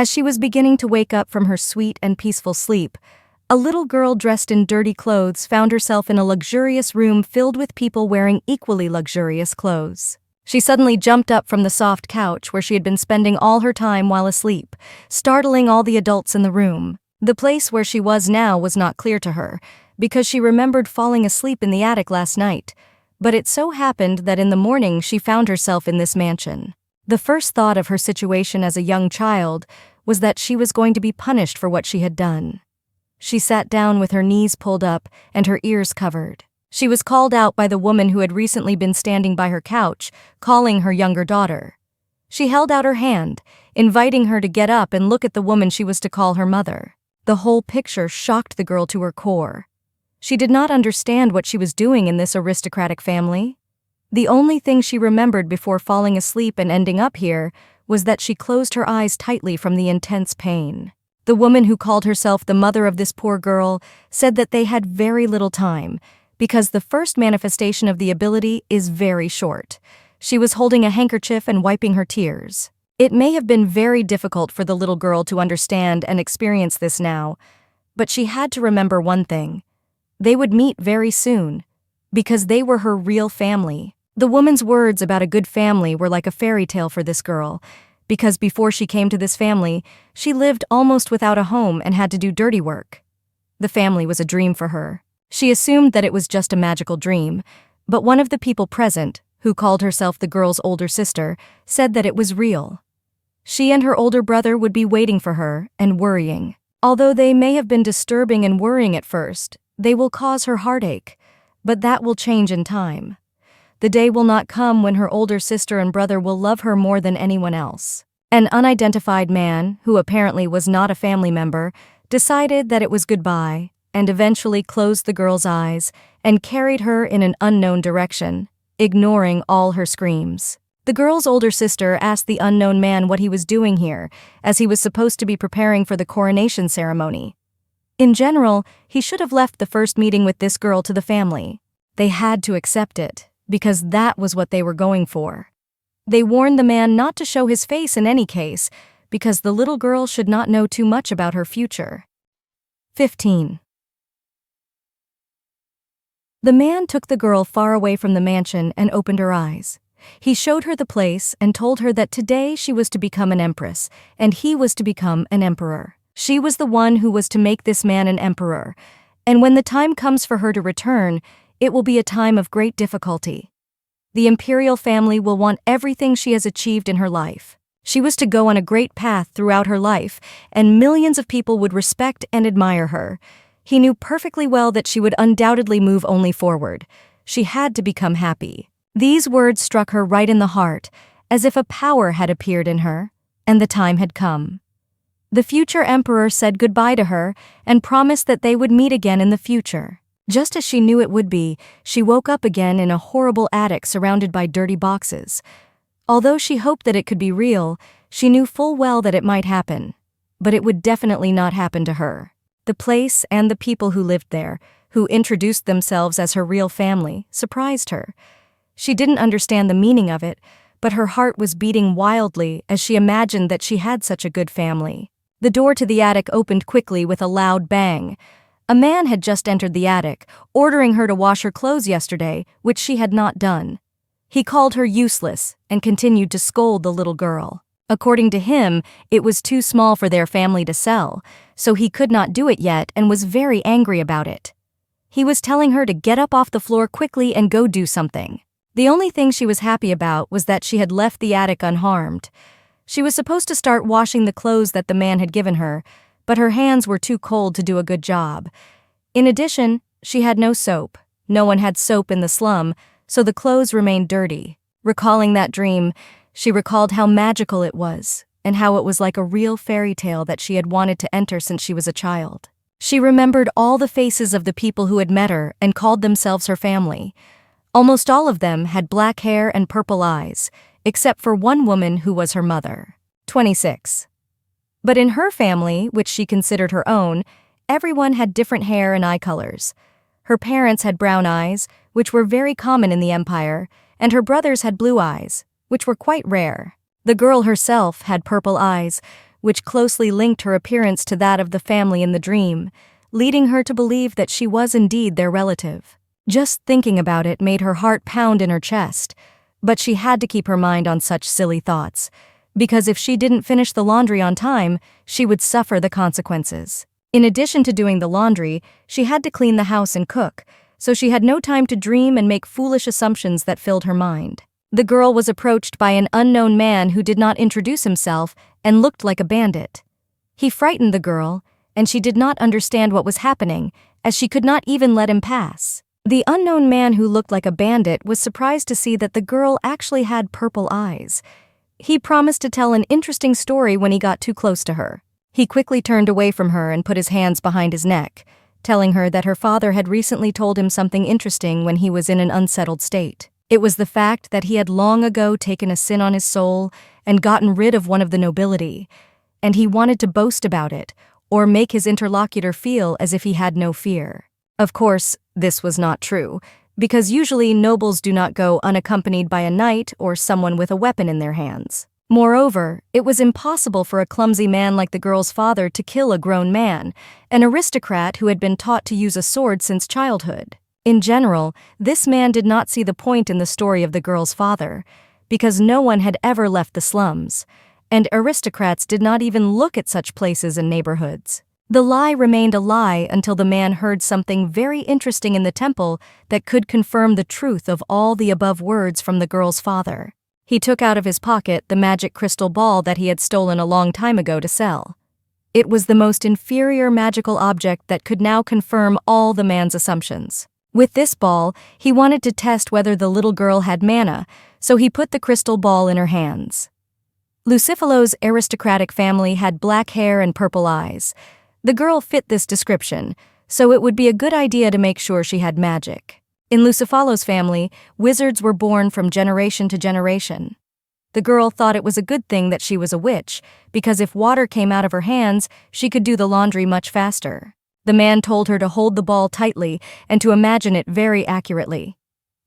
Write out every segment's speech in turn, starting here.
As she was beginning to wake up from her sweet and peaceful sleep, a little girl dressed in dirty clothes found herself in a luxurious room filled with people wearing equally luxurious clothes. She suddenly jumped up from the soft couch where she had been spending all her time while asleep, startling all the adults in the room. The place where she was now was not clear to her, because she remembered falling asleep in the attic last night, but it so happened that in the morning she found herself in this mansion. The first thought of her situation as a young child was that she was going to be punished for what she had done. She sat down with her knees pulled up and her ears covered. She was called out by the woman who had recently been standing by her couch, calling her younger daughter. She held out her hand, inviting her to get up and look at the woman she was to call her mother. The whole picture shocked the girl to her core. She did not understand what she was doing in this aristocratic family. The only thing she remembered before falling asleep and ending up here was that she closed her eyes tightly from the intense pain. The woman who called herself the mother of this poor girl said that they had very little time, because the first manifestation of the ability is very short. She was holding a handkerchief and wiping her tears. It may have been very difficult for the little girl to understand and experience this now, but she had to remember one thing. They would meet very soon, because they were her real family. The woman's words about a good family were like a fairy tale for this girl, because before she came to this family, she lived almost without a home and had to do dirty work. The family was a dream for her. She assumed that it was just a magical dream, but one of the people present, who called herself the girl's older sister, said that it was real. She and her older brother would be waiting for her and worrying. Although they may have been disturbing and worrying at first, they will cause her heartache, but that will change in time. The day will not come when her older sister and brother will love her more than anyone else. An unidentified man, who apparently was not a family member, decided that it was goodbye and eventually closed the girl's eyes and carried her in an unknown direction, ignoring all her screams. The girl's older sister asked the unknown man what he was doing here, as he was supposed to be preparing for the coronation ceremony. In general, he should have left the first meeting with this girl to the family. They had to accept it, because that was what they were going for. They warned the man not to show his face in any case, because the little girl should not know too much about her future. 15. The man took the girl far away from the mansion and opened her eyes. He showed her the place and told her that today she was to become an empress, and he was to become an emperor. She was the one who was to make this man an emperor, and when the time comes for her to return, it will be a time of great difficulty. The imperial family will want everything she has achieved in her life. She was to go on a great path throughout her life, and millions of people would respect and admire her. He knew perfectly well that she would undoubtedly move only forward. She had to become happy. These words struck her right in the heart, as if a power had appeared in her, and the time had come. The future emperor said goodbye to her and promised that they would meet again in the future. Just as she knew it would be, she woke up again in a horrible attic surrounded by dirty boxes. Although she hoped that it could be real, she knew full well that it might happen. But it would definitely not happen to her. The place and the people who lived there, who introduced themselves as her real family, surprised her. She didn't understand the meaning of it, but her heart was beating wildly as she imagined that she had such a good family. The door to the attic opened quickly with a loud bang. A man had just entered the attic, ordering her to wash her clothes yesterday, which she had not done. He called her useless and continued to scold the little girl. According to him, it was too small for their family to sell, so he could not do it yet and was very angry about it. He was telling her to get up off the floor quickly and go do something. The only thing she was happy about was that she had left the attic unharmed. She was supposed to start washing the clothes that the man had given her, but her hands were too cold to do a good job. In addition, she had no soap. No one had soap in the slum, so the clothes remained dirty. Recalling that dream, she recalled how magical it was, and how it was like a real fairy tale that she had wanted to enter since she was a child. She remembered all the faces of the people who had met her and called themselves her family. Almost all of them had black hair and purple eyes, except for one woman who was her mother. 26. But in her family, which she considered her own, everyone had different hair and eye colors. Her parents had brown eyes, which were very common in the empire, and her brothers had blue eyes, which were quite rare. The girl herself had purple eyes, which closely linked her appearance to that of the family in the dream, leading her to believe that she was indeed their relative. Just thinking about it made her heart pound in her chest, but she had to keep her mind on such silly thoughts, because if she didn't finish the laundry on time, she would suffer the consequences. In addition to doing the laundry, she had to clean the house and cook, so she had no time to dream and make foolish assumptions that filled her mind. The girl was approached by an unknown man who did not introduce himself and looked like a bandit. He frightened the girl, and she did not understand what was happening, as she could not even let him pass. The unknown man who looked like a bandit was surprised to see that the girl actually had purple eyes. He promised to tell an interesting story when he got too close to her. He quickly turned away from her and put his hands behind his neck, telling her that her father had recently told him something interesting when he was in an unsettled state. It was the fact that he had long ago taken a sin on his soul and gotten rid of one of the nobility, and he wanted to boast about it, or make his interlocutor feel as if he had no fear. Of course, this was not true, because usually nobles do not go unaccompanied by a knight or someone with a weapon in their hands. Moreover, it was impossible for a clumsy man like the girl's father to kill a grown man, an aristocrat who had been taught to use a sword since childhood. In general, this man did not see the point in the story of the girl's father, because no one had ever left the slums, and aristocrats did not even look at such places and neighborhoods. The lie remained a lie until the man heard something very interesting in the temple that could confirm the truth of all the above words from the girl's father. He took out of his pocket the magic crystal ball that he had stolen a long time ago to sell. It was the most inferior magical object that could now confirm all the man's assumptions. With this ball, he wanted to test whether the little girl had mana, so he put the crystal ball in her hands. Lucifalo's aristocratic family had black hair and purple eyes. The girl fit this description, so it would be a good idea to make sure she had magic. In Lucifalo's family, wizards were born from generation to generation. The girl thought it was a good thing that she was a witch, because if water came out of her hands, she could do the laundry much faster. The man told her to hold the ball tightly and to imagine it very accurately.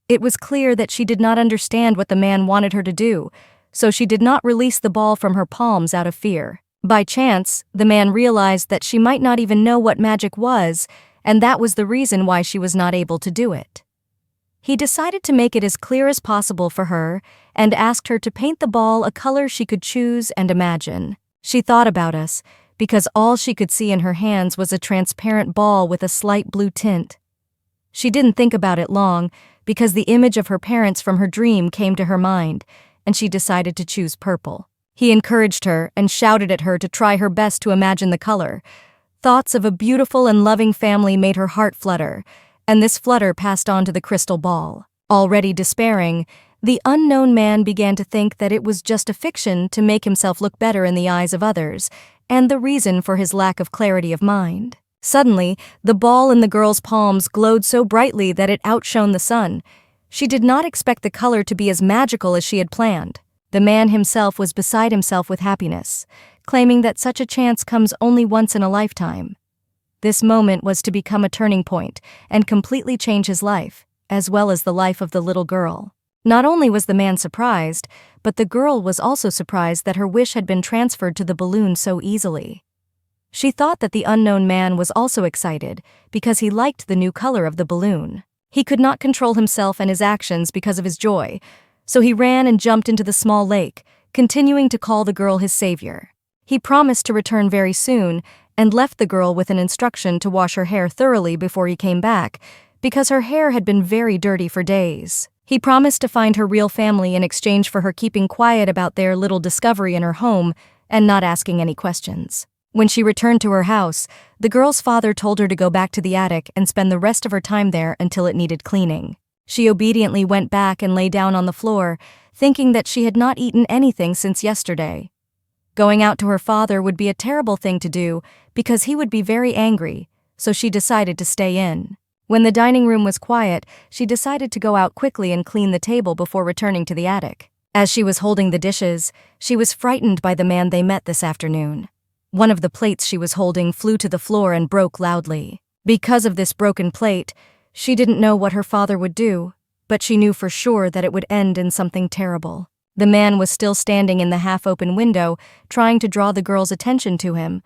It was clear that she did not understand what the man wanted her to do, so she did not release the ball from her palms out of fear. By chance, the man realized that she might not even know what magic was, and that was the reason why she was not able to do it. He decided to make it as clear as possible for her and asked her to paint the ball a color she could choose and imagine. She thought about us, because all she could see in her hands was a transparent ball with a slight blue tint. She didn't think about it long, because the image of her parents from her dream came to her mind, and she decided to choose purple. He encouraged her and shouted at her to try her best to imagine the color. Thoughts of a beautiful and loving family made her heart flutter, and this flutter passed on to the crystal ball. Already despairing, the unknown man began to think that it was just a fiction to make himself look better in the eyes of others, and the reason for his lack of clarity of mind. Suddenly, the ball in the girl's palms glowed so brightly that it outshone the sun. She did not expect the color to be as magical as she had planned. The man himself was beside himself with happiness, claiming that such a chance comes only once in a lifetime. This moment was to become a turning point and completely change his life, as well as the life of the little girl. Not only was the man surprised, but the girl was also surprised that her wish had been transferred to the balloon so easily. She thought that the unknown man was also excited because he liked the new color of the balloon. He could not control himself and his actions because of his joy, so he ran and jumped into the small lake, continuing to call the girl his savior. He promised to return very soon and left the girl with an instruction to wash her hair thoroughly before he came back, because her hair had been very dirty for days. He promised to find her real family in exchange for her keeping quiet about their little discovery in her home and not asking any questions. When she returned to her house, the girl's father told her to go back to the attic and spend the rest of her time there until it needed cleaning. She obediently went back and lay down on the floor, thinking that she had not eaten anything since yesterday. Going out to her father would be a terrible thing to do because he would be very angry, so she decided to stay in. When the dining room was quiet, she decided to go out quickly and clean the table before returning to the attic. As she was holding the dishes, she was frightened by the man they met this afternoon. One of the plates she was holding flew to the floor and broke loudly. Because of this broken plate, she didn't know what her father would do, but she knew for sure that it would end in something terrible. The man was still standing in the half-open window, trying to draw the girl's attention to him,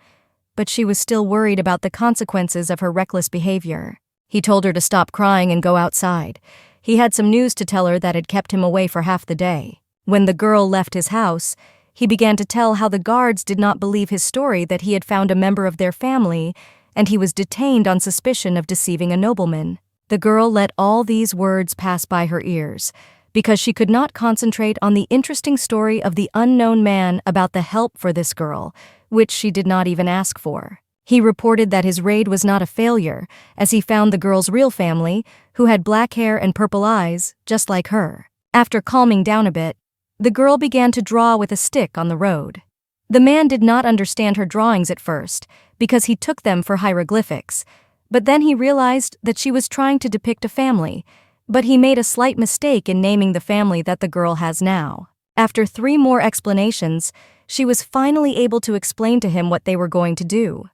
but she was still worried about the consequences of her reckless behavior. He told her to stop crying and go outside. He had some news to tell her that had kept him away for half the day. When the girl left his house, he began to tell how the guards did not believe his story that he had found a member of their family, and he was detained on suspicion of deceiving a nobleman. The girl let all these words pass by her ears, because she could not concentrate on the interesting story of the unknown man about the help for this girl, which she did not even ask for. He reported that his raid was not a failure, as he found the girl's real family, who had black hair and purple eyes, just like her. After calming down a bit, the girl began to draw with a stick on the road. The man did not understand her drawings at first, because he took them for hieroglyphics, but then he realized that she was trying to depict a family, but he made a slight mistake in naming the family that the girl has now. After 3 more explanations, she was finally able to explain to him what they were going to do.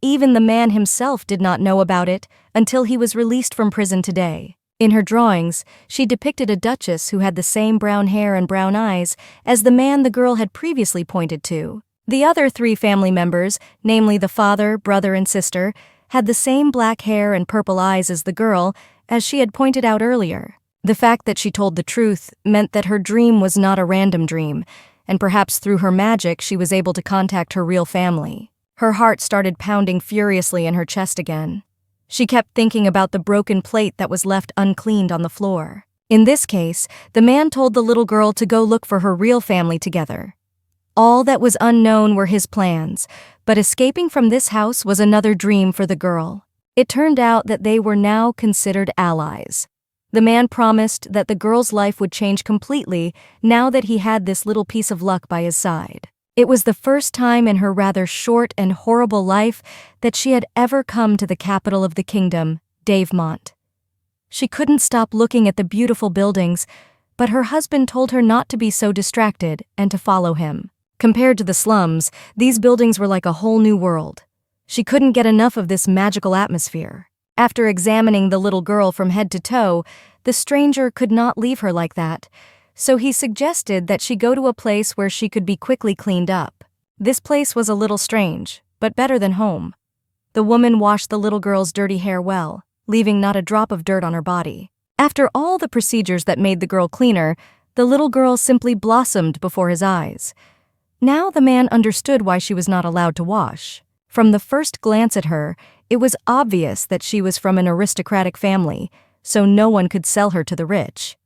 Even the man himself did not know about it until he was released from prison today. In her drawings, she depicted a duchess who had the same brown hair and brown eyes as the man the girl had previously pointed to. The other 3 family members, namely the father, brother, and sister, had the same black hair and purple eyes as the girl, as she had pointed out earlier. The fact that she told the truth meant that her dream was not a random dream, and perhaps through her magic she was able to contact her real family. Her heart started pounding furiously in her chest again. She kept thinking about the broken plate that was left uncleaned on the floor. In this case, the man told the little girl to go look for her real family together. All that was unknown were his plans, but escaping from this house was another dream for the girl. It turned out that they were now considered allies. The man promised that the girl's life would change completely now that he had this little piece of luck by his side. It was the first time in her rather short and horrible life that she had ever come to the capital of the kingdom, Davemont. She couldn't stop looking at the beautiful buildings, but her husband told her not to be so distracted and to follow him. Compared to the slums, these buildings were like a whole new world. She couldn't get enough of this magical atmosphere. After examining the little girl from head to toe, the stranger could not leave her like that, so he suggested that she go to a place where she could be quickly cleaned up. This place was a little strange, but better than home. The woman washed the little girl's dirty hair well, leaving not a drop of dirt on her body. After all the procedures that made the girl cleaner, the little girl simply blossomed before his eyes. Now the man understood why she was not allowed to wash. From the first glance at her, it was obvious that she was from an aristocratic family, so no one could sell her to the rich.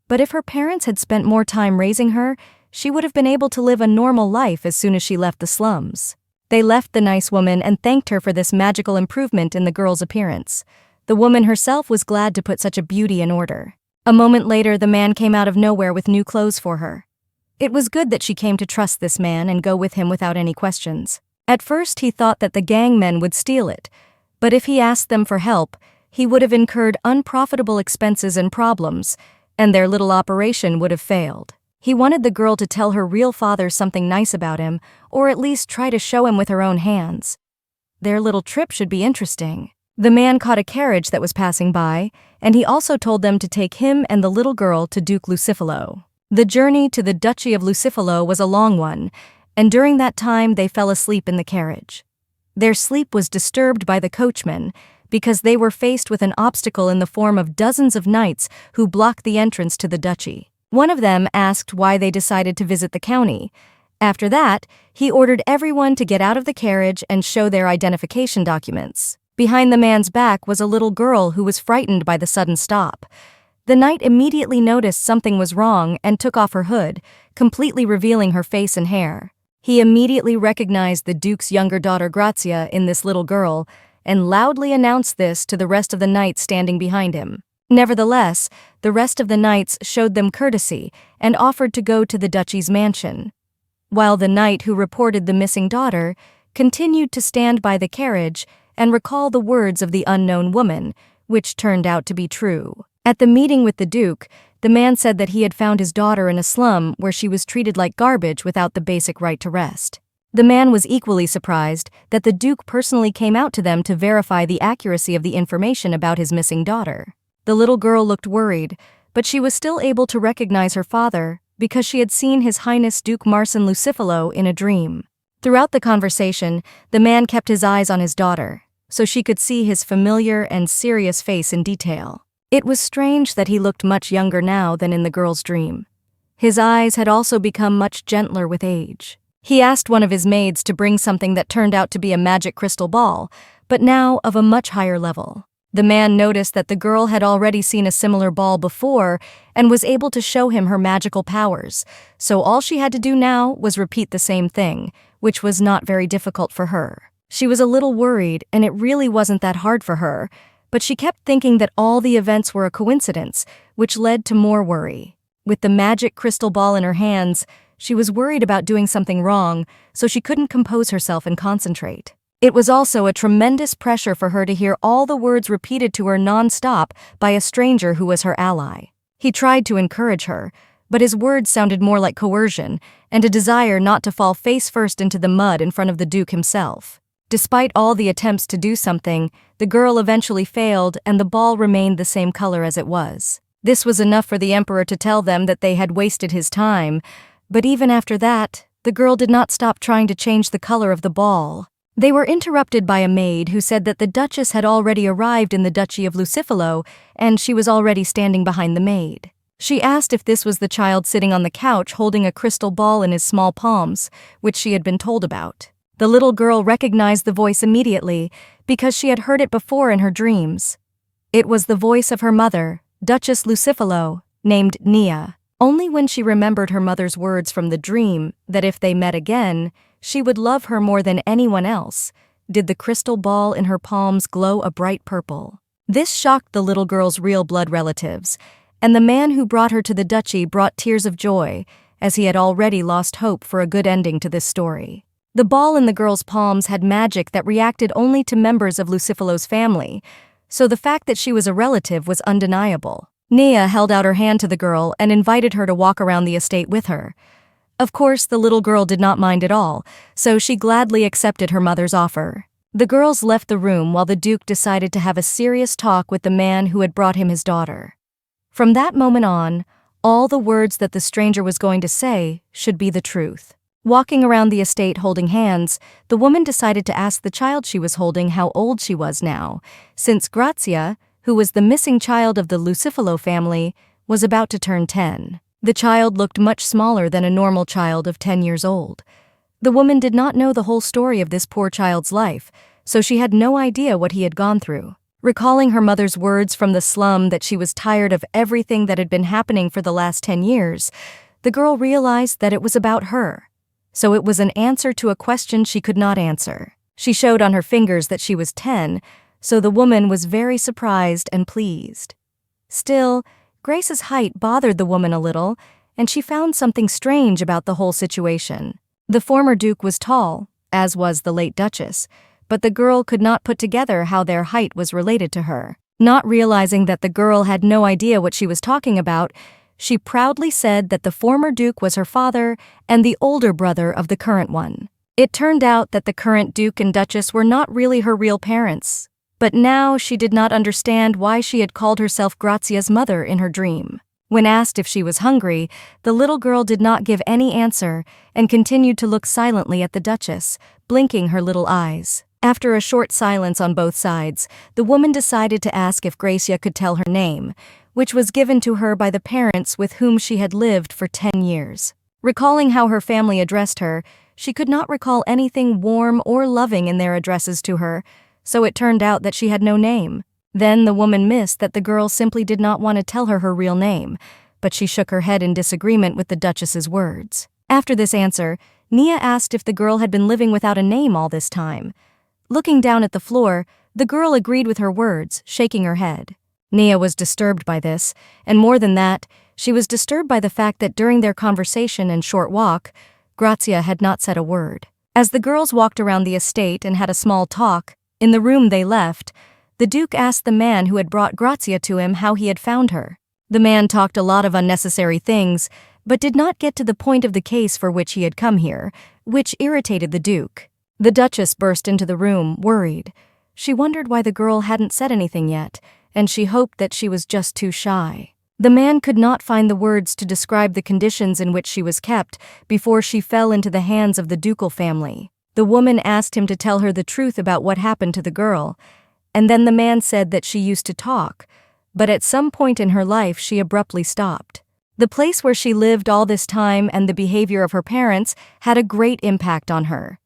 But if her parents had spent more time raising her, she would have been able to live a normal life as soon as she left the slums. They left the nice woman and thanked her for this magical improvement in the girl's appearance. The woman herself was glad to put such a beauty in order. A moment later, the man came out of nowhere with new clothes for her. It was good that she came to trust this man and go with him without any questions. At first, he thought that the gang men would steal it, but if he asked them for help, he would have incurred unprofitable expenses and problems, and their little operation would have failed. He wanted the girl to tell her real father something nice about him, or at least try to show him with her own hands. Their little trip should be interesting. The man caught a carriage that was passing by, and he also told them to take him and the little girl to Duke Lucifalo. The journey to the Duchy of Lucifalo was a long one, and during that time they fell asleep in the carriage. Their sleep was disturbed by the coachman, because they were faced with an obstacle in the form of dozens of knights who blocked the entrance to the duchy. One of them asked why they decided to visit the county. After that, he ordered everyone to get out of the carriage and show their identification documents. Behind the man's back was a little girl who was frightened by the sudden stop. The knight immediately noticed something was wrong and took off her hood, completely revealing her face and hair. He immediately recognized the Duke's younger daughter Grazia in this little girl, and loudly announced this to the rest of the knights standing behind him. Nevertheless, the rest of the knights showed them courtesy and offered to go to the duchy's mansion, while the knight who reported the missing daughter continued to stand by the carriage and recall the words of the unknown woman, which turned out to be true. At the meeting with the Duke, the man said that he had found his daughter in a slum where she was treated like garbage without the basic right to rest. The man was equally surprised that the Duke personally came out to them to verify the accuracy of the information about his missing daughter. The little girl looked worried, but she was still able to recognize her father, because she had seen His Highness Duke Marcin Lucifelo in a dream. Throughout the conversation, the man kept his eyes on his daughter, so she could see his familiar and serious face in detail. It was strange that he looked much younger now than in the girl's dream. His eyes had also become much gentler with age. He asked one of his maids to bring something that turned out to be a magic crystal ball, but now of a much higher level. The man noticed that the girl had already seen a similar ball before and was able to show him her magical powers, so all she had to do now was repeat the same thing, which was not very difficult for her. She was a little worried, and it really wasn't that hard for her, but she kept thinking that all the events were a coincidence, which led to more worry. With the magic crystal ball in her hands, she was worried about doing something wrong, so she couldn't compose herself and concentrate. It was also a tremendous pressure for her to hear all the words repeated to her non-stop by a stranger who was her ally. He tried to encourage her, but his words sounded more like coercion and a desire not to fall face first into the mud in front of the Duke himself. Despite all the attempts to do something, the girl eventually failed and the ball remained the same color as it was. This was enough for the emperor to tell them that they had wasted his time, but even after that, the girl did not stop trying to change the color of the ball. They were interrupted by a maid who said that the Duchess had already arrived in the Duchy of Lucifelo, and she was already standing behind the maid. She asked if this was the child sitting on the couch holding a crystal ball in his small palms, which she had been told about. The little girl recognized the voice immediately, because she had heard it before in her dreams. It was the voice of her mother, Duchess Lucifelo, named Nia. Only when she remembered her mother's words from the dream, that if they met again, she would love her more than anyone else, did the crystal ball in her palms glow a bright purple. This shocked the little girl's real blood relatives, and the man who brought her to the duchy brought tears of joy, as he had already lost hope for a good ending to this story. The ball in the girl's palms had magic that reacted only to members of Lucifelo's family, so the fact that she was a relative was undeniable. Nia held out her hand to the girl and invited her to walk around the estate with her. Of course, the little girl did not mind at all, so she gladly accepted her mother's offer. The girls left the room while the Duke decided to have a serious talk with the man who had brought him his daughter. From that moment on, all the words that the stranger was going to say should be the truth. Walking around the estate holding hands, the woman decided to ask the child she was holding how old she was now, since Grazia, who was the missing child of the Lucifelo family, was about to turn 10. The child looked much smaller than a normal child of 10 years old. The woman did not know the whole story of this poor child's life, so she had no idea what he had gone through. Recalling her mother's words from the slum that she was tired of everything that had been happening for the last 10 years, the girl realized that it was about her. So it was an answer to a question she could not answer. She showed on her fingers that she was 10, so the woman was very surprised and pleased. Still, Grace's height bothered the woman a little, and she found something strange about the whole situation. The former Duke was tall, as was the late Duchess, but the girl could not put together how their height was related to her. Not realizing that the girl had no idea what she was talking about, she proudly said that the former Duke was her father and the older brother of the current one. It turned out that the current Duke and Duchess were not really her real parents. But now she did not understand why she had called herself Grazia's mother in her dream. When asked if she was hungry, the little girl did not give any answer and continued to look silently at the Duchess, blinking her little eyes. After a short silence on both sides, the woman decided to ask if Grazia could tell her name, which was given to her by the parents with whom she had lived for 10 years. Recalling how her family addressed her, she could not recall anything warm or loving in their addresses to her, so it turned out that she had no name. Then the woman missed that the girl simply did not want to tell her her real name, but she shook her head in disagreement with the Duchess's words. After this answer, Nia asked if the girl had been living without a name all this time. Looking down at the floor, the girl agreed with her words, shaking her head. Nia was disturbed by this, and more than that, she was disturbed by the fact that during their conversation and short walk, Grazia had not said a word. As the girls walked around the estate and had a small talk, in the room they left, the Duke asked the man who had brought Grazia to him how he had found her. The man talked a lot of unnecessary things, but did not get to the point of the case for which he had come here, which irritated the Duke. The Duchess burst into the room, worried. She wondered why the girl hadn't said anything yet, and she hoped that she was just too shy. The man could not find the words to describe the conditions in which she was kept before she fell into the hands of the ducal family. The woman asked him to tell her the truth about what happened to the girl, and then the man said that she used to talk, but at some point in her life she abruptly stopped. The place where she lived all this time and the behavior of her parents had a great impact on her.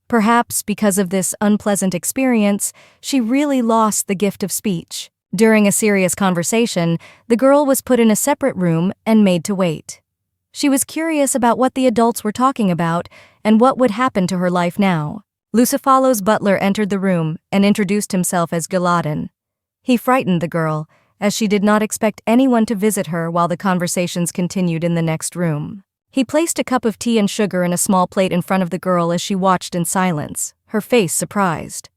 Perhaps because of this unpleasant experience, she really lost the gift of speech. During a serious conversation, the girl was put in a separate room and made to wait. She was curious about what the adults were talking about and what would happen to her life now. Lucifalo's butler entered the room and introduced himself as Gelatin. He frightened the girl, as she did not expect anyone to visit her while the conversations continued in the next room. He placed a cup of tea and sugar in a small plate in front of the girl as she watched in silence, her face surprised.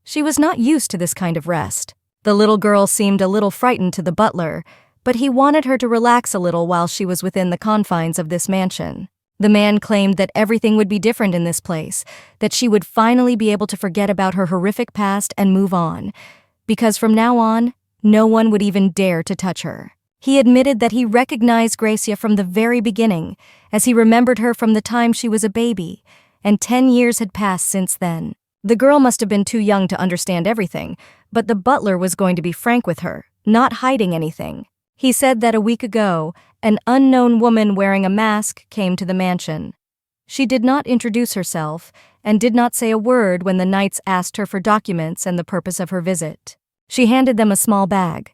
She was not used to this kind of rest. The little girl seemed a little frightened to the butler, but he wanted her to relax a little while she was within the confines of this mansion. The man claimed that everything would be different in this place, that she would finally be able to forget about her horrific past and move on, because from now on, no one would even dare to touch her. He admitted that he recognized Gracia from the very beginning, as he remembered her from the time she was a baby, and 10 years had passed since then. The girl must have been too young to understand everything, but the butler was going to be frank with her, not hiding anything. He said that a week ago, an unknown woman wearing a mask came to the mansion. She did not introduce herself and did not say a word when the knights asked her for documents and the purpose of her visit. She handed them a small bag.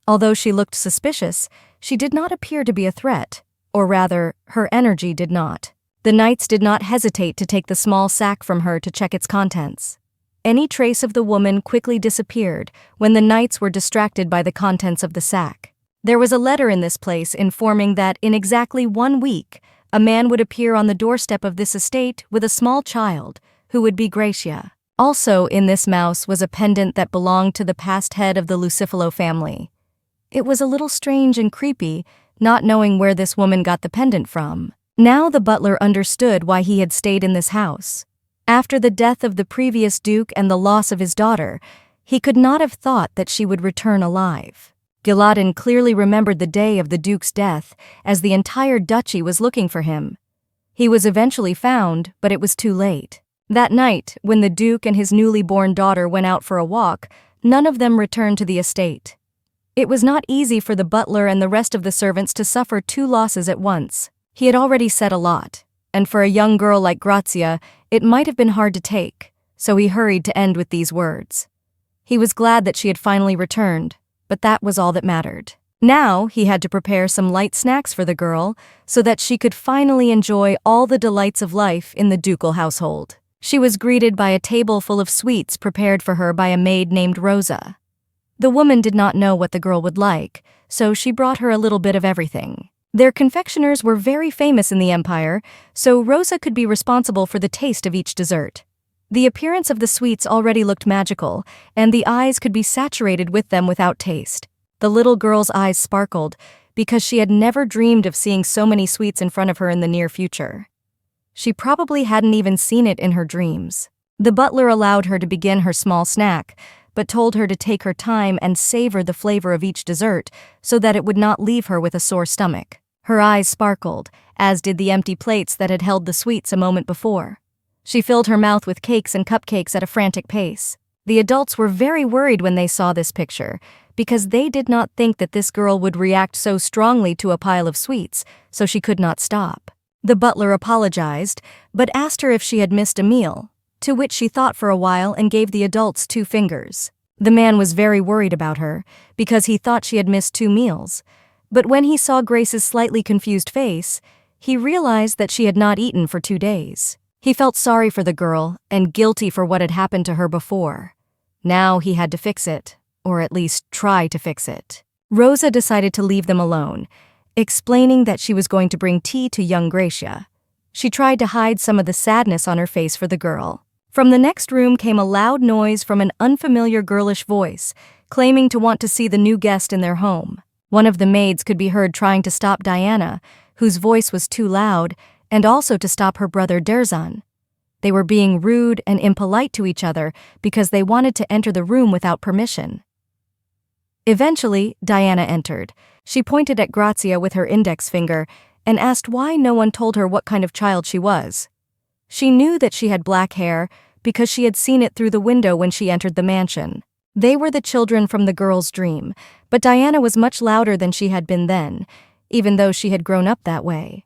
Although she looked suspicious, she did not appear to be a threat, or rather, her energy did not. The knights did not hesitate to take the small sack from her to check its contents. Any trace of the woman quickly disappeared when the knights were distracted by the contents of the sack. There was a letter in this place informing that in exactly 1 week, a man would appear on the doorstep of this estate with a small child, who would be Gracia. Also in this mouse was a pendant that belonged to the past head of the Lucifalo family. It was a little strange and creepy, not knowing where this woman got the pendant from. Now the butler understood why he had stayed in this house. After the death of the previous duke and the loss of his daughter, he could not have thought that she would return alive. Gelatin clearly remembered the day of the duke's death, as the entire duchy was looking for him. He was eventually found, but it was too late. That night, when the duke and his newly born daughter went out for a walk, none of them returned to the estate. It was not easy for the butler and the rest of the servants to suffer 2 losses at once. He had already said a lot, and for a young girl like Grazia, it might have been hard to take, so he hurried to end with these words. He was glad that she had finally returned, but that was all that mattered. Now he had to prepare some light snacks for the girl so that she could finally enjoy all the delights of life in the ducal household. She was greeted by a table full of sweets prepared for her by a maid named Rosa. The woman did not know what the girl would like, so she brought her a little bit of everything. Their confectioners were very famous in the empire, so Rosa could be responsible for the taste of each dessert. The appearance of the sweets already looked magical, and the eyes could be saturated with them without taste. The little girl's eyes sparkled, because she had never dreamed of seeing so many sweets in front of her in the near future. She probably hadn't even seen it in her dreams. The butler allowed her to begin her small snack, but told her to take her time and savor the flavor of each dessert so that it would not leave her with a sore stomach. Her eyes sparkled, as did the empty plates that had held the sweets a moment before. She filled her mouth with cakes and cupcakes at a frantic pace. The adults were very worried when they saw this picture, because they did not think that this girl would react so strongly to a pile of sweets, so she could not stop. The butler apologized, but asked her if she had missed a meal, to which she thought for a while and gave the adults 2 fingers. The man was very worried about her, because he thought she had missed 2 meals, but when he saw Grace's slightly confused face, he realized that she had not eaten for 2 days. He felt sorry for the girl and guilty for what had happened to her before. Now he had to fix it, or at least try to fix it. Rosa decided to leave them alone, explaining that she was going to bring tea to young Gracia. She tried to hide some of the sadness on her face for the girl. From the next room came a loud noise from an unfamiliar girlish voice, claiming to want to see the new guest in their home. One of the maids could be heard trying to stop Diana, whose voice was too loud, and also to stop her brother Derzan. They were being rude and impolite to each other because they wanted to enter the room without permission. Eventually, Diana entered. She pointed at Grazia with her index finger and asked why no one told her what kind of child she was. She knew that she had black hair because she had seen it through the window when she entered the mansion. They were the children from the girl's dream, but Diana was much louder than she had been then, even though she had grown up that way.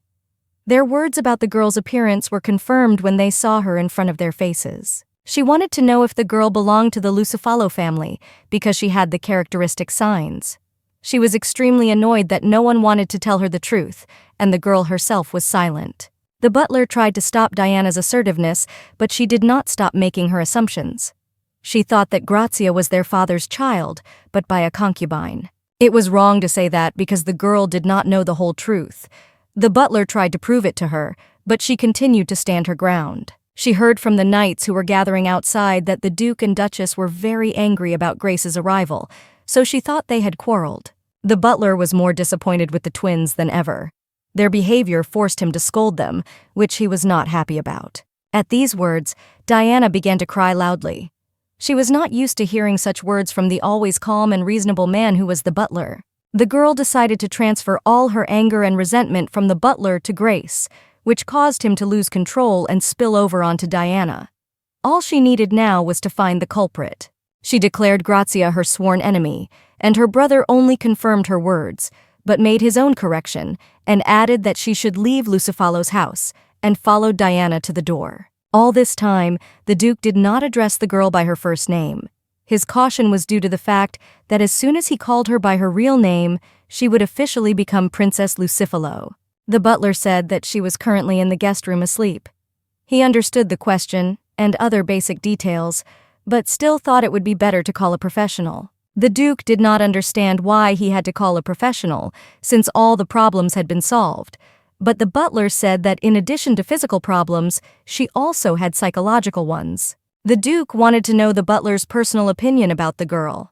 Their words about the girl's appearance were confirmed when they saw her in front of their faces. She wanted to know if the girl belonged to the Lucifalo family because she had the characteristic signs. She was extremely annoyed that no one wanted to tell her the truth, and the girl herself was silent. The butler tried to stop Diana's assertiveness, but she did not stop making her assumptions. She thought that Grazia was their father's child, but by a concubine. It was wrong to say that because the girl did not know the whole truth. The butler tried to prove it to her, but she continued to stand her ground. She heard from the knights who were gathering outside that the Duke and Duchess were very angry about Grace's arrival, so she thought they had quarreled. The butler was more disappointed with the twins than ever. Their behavior forced him to scold them, which he was not happy about. At these words, Diana began to cry loudly. She was not used to hearing such words from the always calm and reasonable man who was the butler. The girl decided to transfer all her anger and resentment from the butler to Grace, which caused him to lose control and spill over onto Diana. All she needed now was to find the culprit. She declared Grazia her sworn enemy, and her brother only confirmed her words, but made his own correction and added that she should leave Lucifalo's house, and followed Diana to the door. All this time, the Duke did not address the girl by her first name. His caution was due to the fact that as soon as he called her by her real name, she would officially become Princess Lucifalo. The butler said that she was currently in the guest room asleep. He understood the question and other basic details, but still thought it would be better to call a professional. The Duke did not understand why he had to call a professional, since all the problems had been solved. But the butler said that in addition to physical problems, she also had psychological ones. The Duke wanted to know the butler's personal opinion about the girl.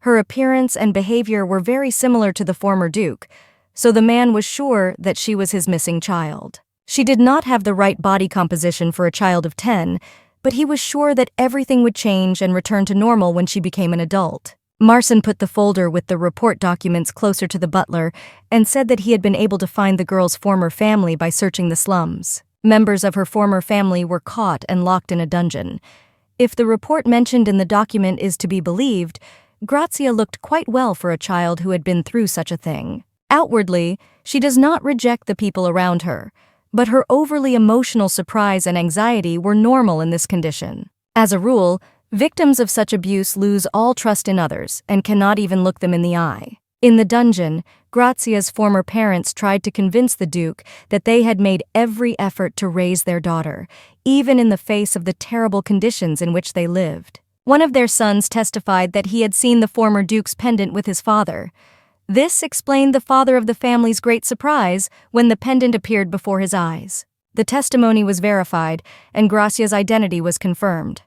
Her appearance and behavior were very similar to the former Duke, so the man was sure that she was his missing child. She did not have the right body composition for a child of 10, but he was sure that everything would change and return to normal when she became an adult. Marcin put the folder with the report documents closer to the butler and said that he had been able to find the girl's former family by searching the slums. Members of her former family were caught and locked in a dungeon. If the report mentioned in the document is to be believed, Grazia looked quite well for a child who had been through such a thing. Outwardly, she does not reject the people around her, but her overly emotional surprise and anxiety were normal in this condition. As a rule, victims of such abuse lose all trust in others and cannot even look them in the eye. In the dungeon, Grazia's former parents tried to convince the Duke that they had made every effort to raise their daughter, even in the face of the terrible conditions in which they lived. One of their sons testified that he had seen the former Duke's pendant with his father. This explained the father of the family's great surprise when the pendant appeared before his eyes. The testimony was verified, and Grazia's identity was confirmed.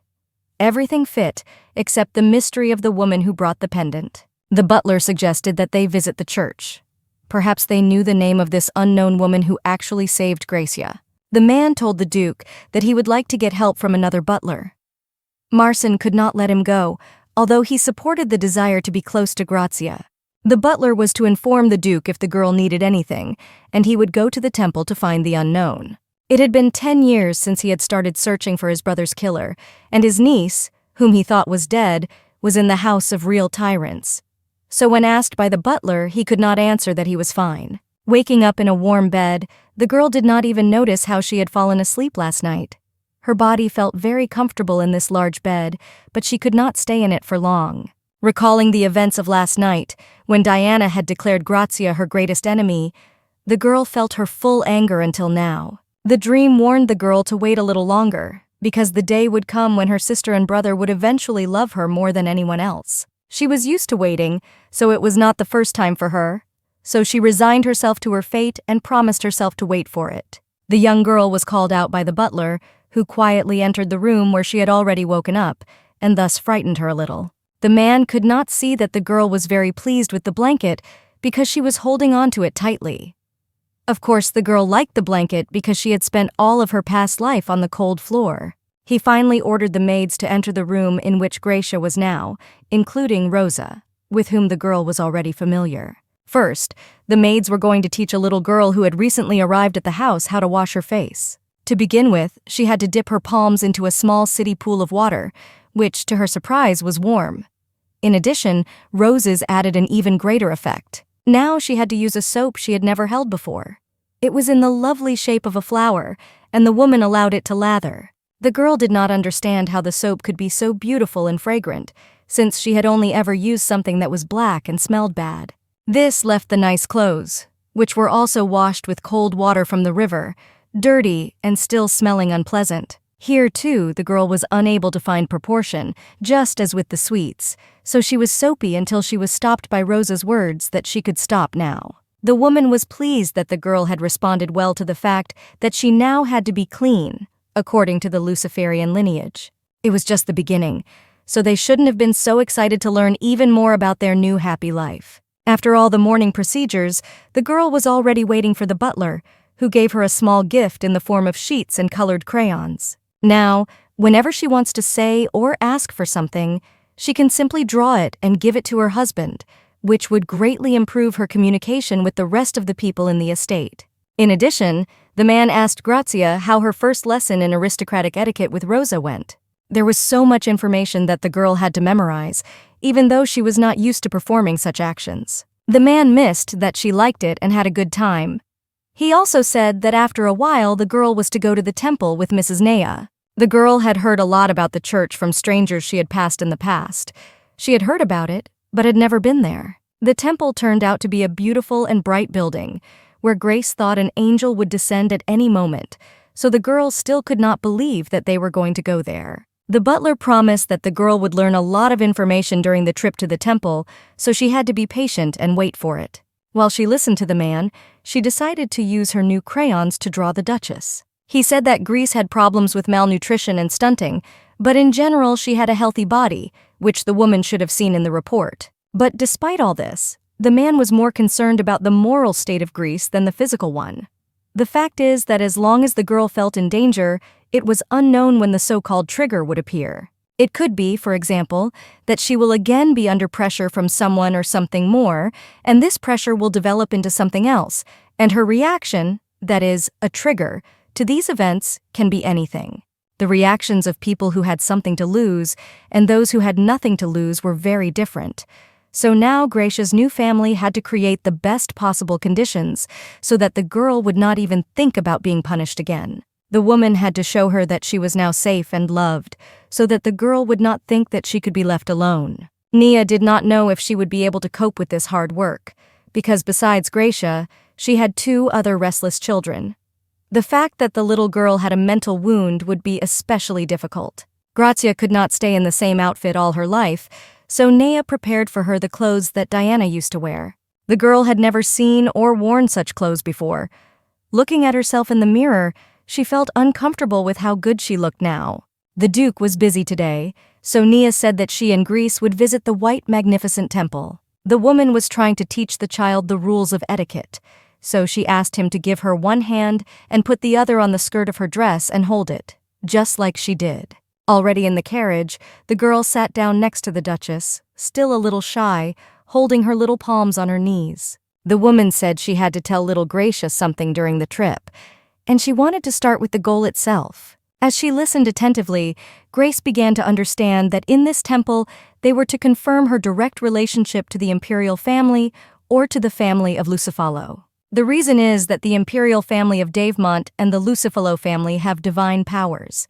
Everything fit, except the mystery of the woman who brought the pendant. The butler suggested that they visit the church. Perhaps they knew the name of this unknown woman who actually saved Grazia. The man told the Duke that he would like to get help from another butler. Marcin could not let him go, although he supported the desire to be close to Grazia. The butler was to inform the Duke if the girl needed anything, and he would go to the temple to find the unknown. It had been 10 years since he had started searching for his brother's killer, and his niece, whom he thought was dead, was in the house of real tyrants. So when asked by the butler, he could not answer that he was fine. Waking up in a warm bed, the girl did not even notice how she had fallen asleep last night. Her body felt very comfortable in this large bed, but she could not stay in it for long. Recalling the events of last night, when Diana had declared Grazia her greatest enemy, the girl felt her full anger until now. The dream warned the girl to wait a little longer, because the day would come when her sister and brother would eventually love her more than anyone else. She was used to waiting, so it was not the first time for her. So she resigned herself to her fate and promised herself to wait for it. The young girl was called out by the butler, who quietly entered the room where she had already woken up, and thus frightened her a little. The man could not see that the girl was very pleased with the blanket because she was holding onto it tightly. Of course, the girl liked the blanket because she had spent all of her past life on the cold floor. He finally ordered the maids to enter the room in which Gracia was now, including Rosa. with whom the girl was already familiar. First, the maids were going to teach a little girl who had recently arrived at the house how to wash her face. To begin with, she had to dip her palms into a small city pool of water, which, to her surprise, was warm. In addition, roses added an even greater effect. Now she had to use a soap she had never held before. It was in the lovely shape of a flower, and the woman allowed it to lather. The girl did not understand how the soap could be so beautiful and fragrant, since she had only ever used something that was black and smelled bad. This left the nice clothes, which were also washed with cold water from the river, dirty and still smelling unpleasant. Here, too, the girl was unable to find proportion, just as with the sweets, so she was soapy until she was stopped by Rosa's words that she could stop now. The woman was pleased that the girl had responded well to the fact that she now had to be clean, according to the Luciferian lineage. It was just the beginning, so they shouldn't have been so excited to learn even more about their new happy life. After all the morning procedures, the girl was already waiting for the butler, who gave her a small gift in the form of sheets and colored crayons. Now, whenever she wants to say or ask for something, she can simply draw it and give it to her husband, which would greatly improve her communication with the rest of the people in the estate. In addition, the man asked Grazia how her first lesson in aristocratic etiquette with Rosa went. There was so much information that the girl had to memorize, even though she was not used to performing such actions. The man missed that she liked it and had a good time. He also said that after a while the girl was to go to the temple with Mrs. Naya. The girl had heard a lot about the church from strangers she had passed in the past. She had heard about it, but had never been there. The temple turned out to be a beautiful and bright building, where Grace thought an angel would descend at any moment, so the girl still could not believe that they were going to go there. The butler promised that the girl would learn a lot of information during the trip to the temple, so she had to be patient and wait for it. While she listened to the man, she decided to use her new crayons to draw the Duchess. He said that Grace had problems with malnutrition and stunting, but in general she had a healthy body, which the woman should have seen in the report. But despite all this, the man was more concerned about the moral state of Grace than the physical one. The fact is that as long as the girl felt in danger, it was unknown when the so-called trigger would appear. It could be, for example, that she will again be under pressure from someone or something more, and this pressure will develop into something else, and her reaction, that is, a trigger, to these events can be anything. The reactions of people who had something to lose and those who had nothing to lose were very different. So now Gracia's new family had to create the best possible conditions so that the girl would not even think about being punished again. The woman had to show her that she was now safe and loved, so that the girl would not think that she could be left alone. Nia did not know if she would be able to cope with this hard work, because besides Gracia, she had 2 other restless children. The fact that the little girl had a mental wound would be especially difficult. Grazia could not stay in the same outfit all her life, so Nia prepared for her the clothes that Diana used to wear. The girl had never seen or worn such clothes before. Looking at herself in the mirror, she felt uncomfortable with how good she looked now. The Duke was busy today, so Nia said that she and Grace would visit the White Magnificent Temple. The woman was trying to teach the child the rules of etiquette, so she asked him to give her one hand and put the other on the skirt of her dress and hold it, just like she did. Already in the carriage, the girl sat down next to the Duchess, still a little shy, holding her little palms on her knees. The woman said she had to tell little Gracia something during the trip, and she wanted to start with the goal itself. As she listened attentively, Grace began to understand that in this temple they were to confirm her direct relationship to the imperial family or to the family of Lucifalo. The reason is that the imperial family of Davemont and the Lucifalo family have divine powers.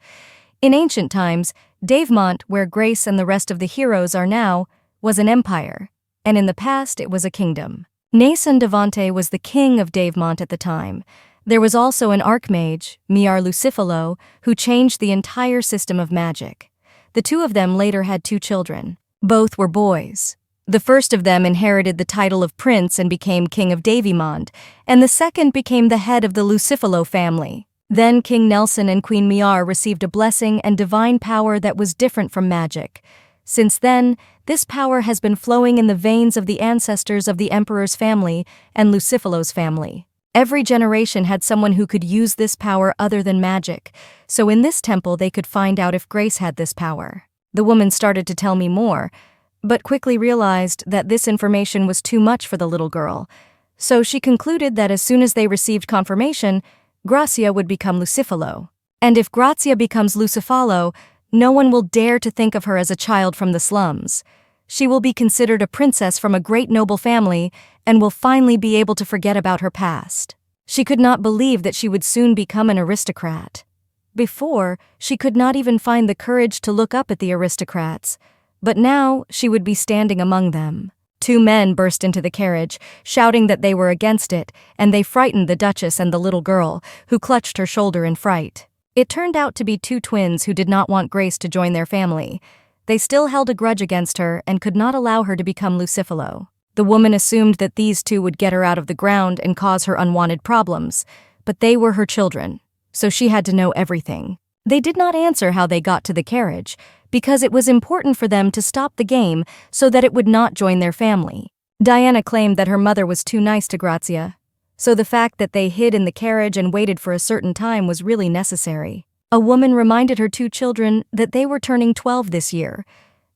In ancient times, Davemont, where Grace and the rest of the heroes are now, was an empire, and in the past it was a kingdom. Nason Devante was the king of Davemont at the time. There was also an archmage, Miar Lucifalo, who changed the entire system of magic. The 2 of them later had 2 children. Both were boys. The first of them inherited the title of prince and became king of Davimond, and the second became the head of the Lucifalo family. Then King Nelson and Queen Miar received a blessing and divine power that was different from magic. Since then, this power has been flowing in the veins of the ancestors of the Emperor's family and Lucifalo's family. Every generation had someone who could use this power other than magic, so in this temple they could find out if Grace had this power. The woman started to tell me more, but quickly realized that this information was too much for the little girl. So she concluded that as soon as they received confirmation, Grazia would become Lucifalo. And if Grazia becomes Lucifalo, no one will dare to think of her as a child from the slums. She will be considered a princess from a great noble family and will finally be able to forget about her past. She could not believe that she would soon become an aristocrat. Before, she could not even find the courage to look up at the aristocrats, but now she would be standing among them. Two men burst into the carriage, shouting that they were against it, and they frightened the Duchess and the little girl, who clutched her shoulder in fright. It turned out to be two twins who did not want Grace to join their family. They still held a grudge against her and could not allow her to become Lucifalo. The woman assumed that these two would get her out of the ground and cause her unwanted problems, but they were her children, so she had to know everything. They did not answer how they got to the carriage, because it was important for them to stop the game so that it would not join their family. Diana claimed that her mother was too nice to Grazia, so the fact that they hid in the carriage and waited for a certain time was really necessary. A woman reminded her two children that they were turning 12 this year.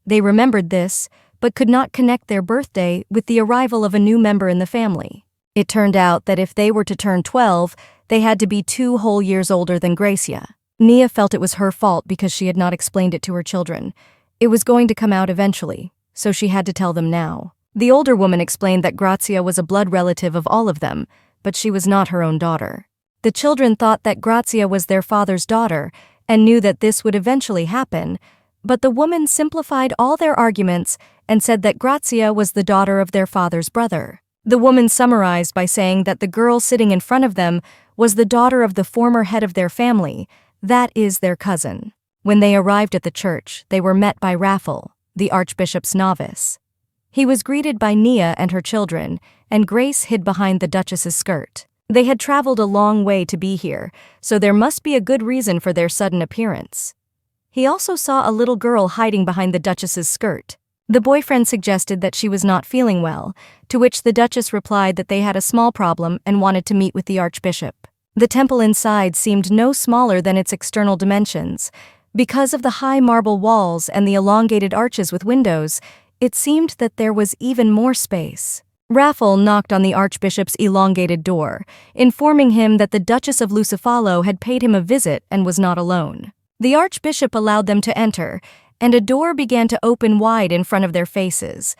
They remembered this, but could not connect their birthday with the arrival of a new member in the family. It turned out that if they were to turn 12, they had to be 2 whole years older than Gracia. Nia felt it was her fault because she had not explained it to her children. It was going to come out eventually, so she had to tell them now. The older woman explained that Grazia was a blood relative of all of them, but she was not her own daughter. The children thought that Grazia was their father's daughter and knew that this would eventually happen, but the woman simplified all their arguments and said that Grazia was the daughter of their father's brother. The woman summarized by saying that the girl sitting in front of them was the daughter of the former head of their family, that is, their cousin. When they arrived at the church, they were met by Raffle, the archbishop's novice. He was greeted by Nia and her children, and Grace hid behind the Duchess's skirt. They had traveled a long way to be here, so there must be a good reason for their sudden appearance. He also saw a little girl hiding behind the Duchess's skirt. The boyfriend suggested that she was not feeling well, to which the Duchess replied that they had a small problem and wanted to meet with the archbishop. The temple inside seemed no smaller than its external dimensions. Because of the high marble walls and the elongated arches with windows, it seemed that there was even more space. Raffle knocked on the archbishop's elongated door, informing him that the Duchess of Lucifalo had paid him a visit and was not alone. The archbishop allowed them to enter, and a door began to open wide in front of their faces.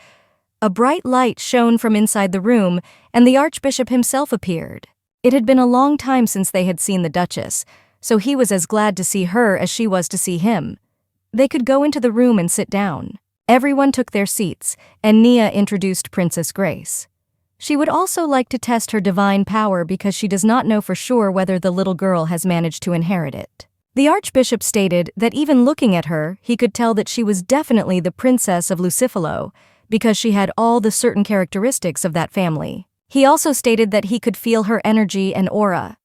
A bright light shone from inside the room, and the archbishop himself appeared. It had been a long time since they had seen the Duchess, so he was as glad to see her as she was to see him. They could go into the room and sit down. Everyone took their seats, and Nia introduced Princess Grace. She would also like to test her divine power because she does not know for sure whether the little girl has managed to inherit it. The archbishop stated that even looking at her, he could tell that she was definitely the princess of Lucifalo, because she had all the certain characteristics of that family. He also stated that he could feel her energy and aura.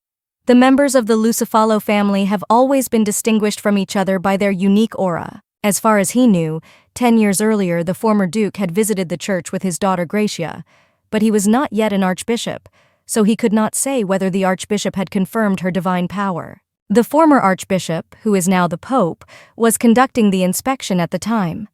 The members of the Lucifalo family have always been distinguished from each other by their unique aura. As far as he knew, 10 years earlier the former duke had visited the church with his daughter Gracia, but he was not yet an archbishop, so he could not say whether the archbishop had confirmed her divine power. The former archbishop, who is now the pope, was conducting the inspection at the time.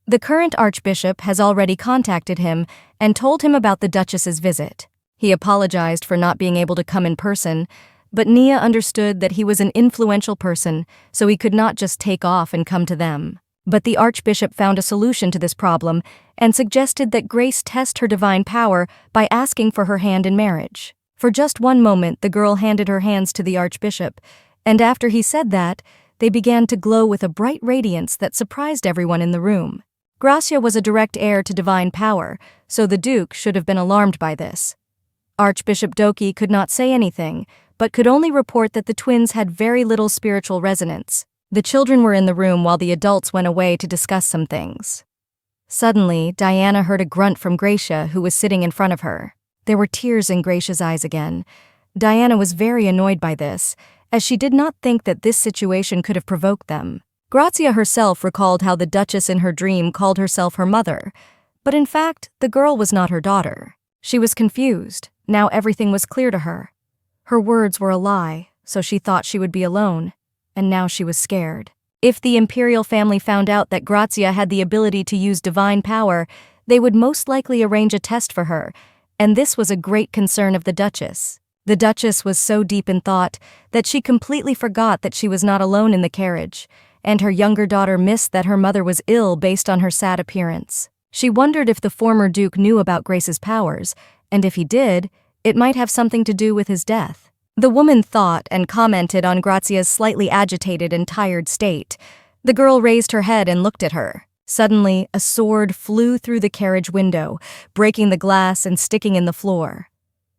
The current archbishop has already contacted him and told him about the Duchess's visit. He apologized for not being able to come in person, but Nia understood that he was an influential person, so he could not just take off and come to them. But the archbishop found a solution to this problem and suggested that Grace test her divine power by asking for her hand in marriage. For just one moment, the girl handed her hands to the archbishop, and after he said that, they began to glow with a bright radiance that surprised everyone in the room. Gracia was a direct heir to divine power, so the duke should have been alarmed by this. Archbishop Doki could not say anything, but could only report that the twins had very little spiritual resonance. The children were in the room while the adults went away to discuss some things. Suddenly, Diana heard a grunt from Gracia, who was sitting in front of her. There were tears in Gracia's eyes again. Diana was very annoyed by this, as she did not think that this situation could have provoked them. Grazia herself recalled how the Duchess in her dream called herself her mother, but in fact, the girl was not her daughter. She was confused. Now everything was clear to her. Her words were a lie, so she thought she would be alone, and now she was scared. If the imperial family found out that Grazia had the ability to use divine power, they would most likely arrange a test for her, and this was a great concern of the Duchess. The Duchess was so deep in thought that she completely forgot that she was not alone in the carriage, and her younger daughter missed that her mother was ill based on her sad appearance. She wondered if the former Duke knew about Grace's powers, and if he did, it might have something to do with his death. The woman thought and commented on Grazia's slightly agitated and tired state. The girl raised her head and looked at her. Suddenly, a sword flew through the carriage window, breaking the glass and sticking in the floor.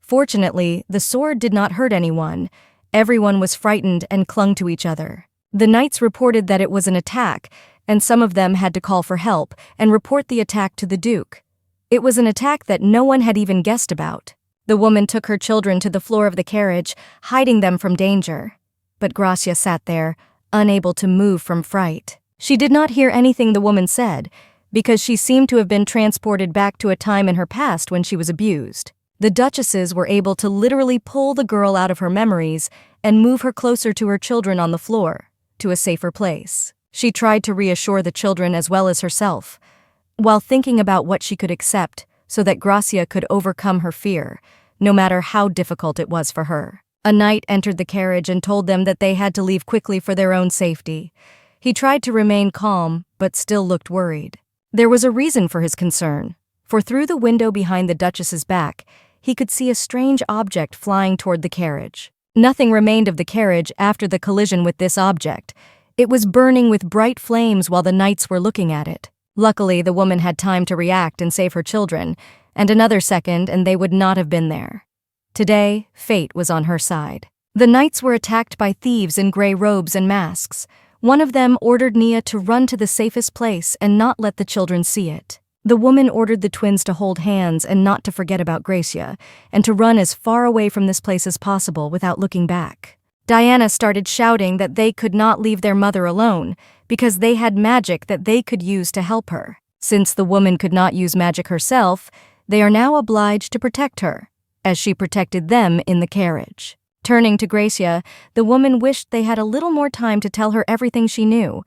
Fortunately, the sword did not hurt anyone. Everyone was frightened and clung to each other. The knights reported that it was an attack, and some of them had to call for help and report the attack to the Duke. It was an attack that no one had even guessed about. The woman took her children to the floor of the carriage, hiding them from danger. But Grazia sat there, unable to move from fright. She did not hear anything the woman said, because she seemed to have been transported back to a time in her past when she was abused. The duchesses were able to literally pull the girl out of her memories and move her closer to her children on the floor, to a safer place. She tried to reassure the children as well as herself, while thinking about what she could accept so that Grazia could overcome her fear, no matter how difficult it was for her. A knight entered the carriage and told them that they had to leave quickly for their own safety. He tried to remain calm, but still looked worried. There was a reason for his concern, for through the window behind the Duchess's back, he could see a strange object flying toward the carriage. Nothing remained of the carriage after the collision with this object. It was burning with bright flames while the knights were looking at it. Luckily, the woman had time to react and save her children, and another second and they would not have been there. Today, fate was on her side. The knights were attacked by thieves in gray robes and masks. One of them ordered Nia to run to the safest place and not let the children see it. The woman ordered the twins to hold hands and not to forget about Grazia, and to run as far away from this place as possible without looking back. Diana started shouting that they could not leave their mother alone, because they had magic that they could use to help her. Since the woman could not use magic herself, they are now obliged to protect her, as she protected them in the carriage. Turning to Grazia, the woman wished they had a little more time to tell her everything she knew,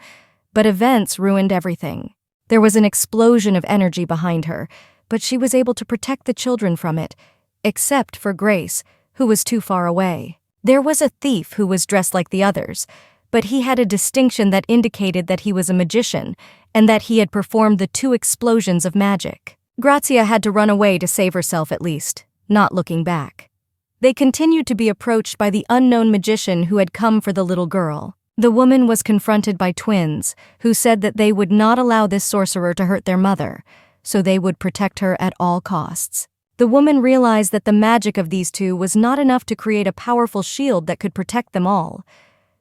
but events ruined everything. There was an explosion of energy behind her, but she was able to protect the children from it, except for Grace, who was too far away. There was a thief who was dressed like the others, but he had a distinction that indicated that he was a magician, and that he had performed the 2 explosions of magic. Grazia had to run away to save herself at least, not looking back. They continued to be approached by the unknown magician who had come for the little girl. The woman was confronted by twins, who said that they would not allow this sorcerer to hurt their mother, so they would protect her at all costs. The woman realized that the magic of these 2 was not enough to create a powerful shield that could protect them all.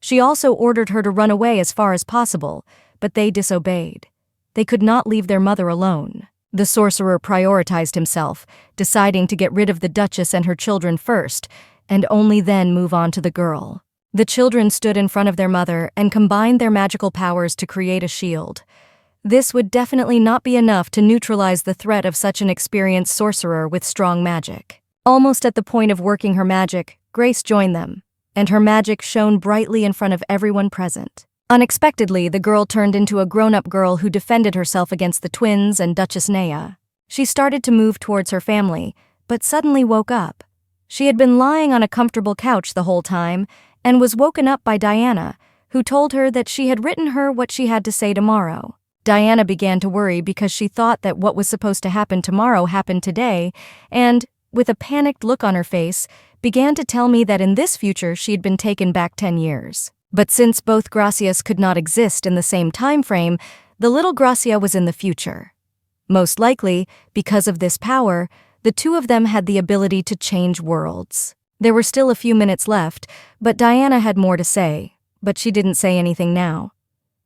She also ordered her to run away as far as possible, but they disobeyed. They could not leave their mother alone. The sorcerer prioritized himself, deciding to get rid of the Duchess and her children first, and only then move on to the girl. The children stood in front of their mother and combined their magical powers to create a shield. This would definitely not be enough to neutralize the threat of such an experienced sorcerer with strong magic. Almost at the point of working her magic, Grace joined them, and her magic shone brightly in front of everyone present. Unexpectedly, the girl turned into a grown-up girl who defended herself against the twins and Duchess Nea. She started to move towards her family, but suddenly woke up. She had been lying on a comfortable couch the whole time, and was woken up by Diana, who told her that she had written her what she had to say tomorrow. Diana began to worry because she thought that what was supposed to happen tomorrow happened today, and, with a panicked look on her face, began to tell me that in this future she had been taken back 10 years. But since both Gracias could not exist in the same time frame, the little Grazia was in the future. Most likely, because of this power, the 2 of them had the ability to change worlds. There were still a few minutes left, but Diana had more to say, but she didn't say anything now.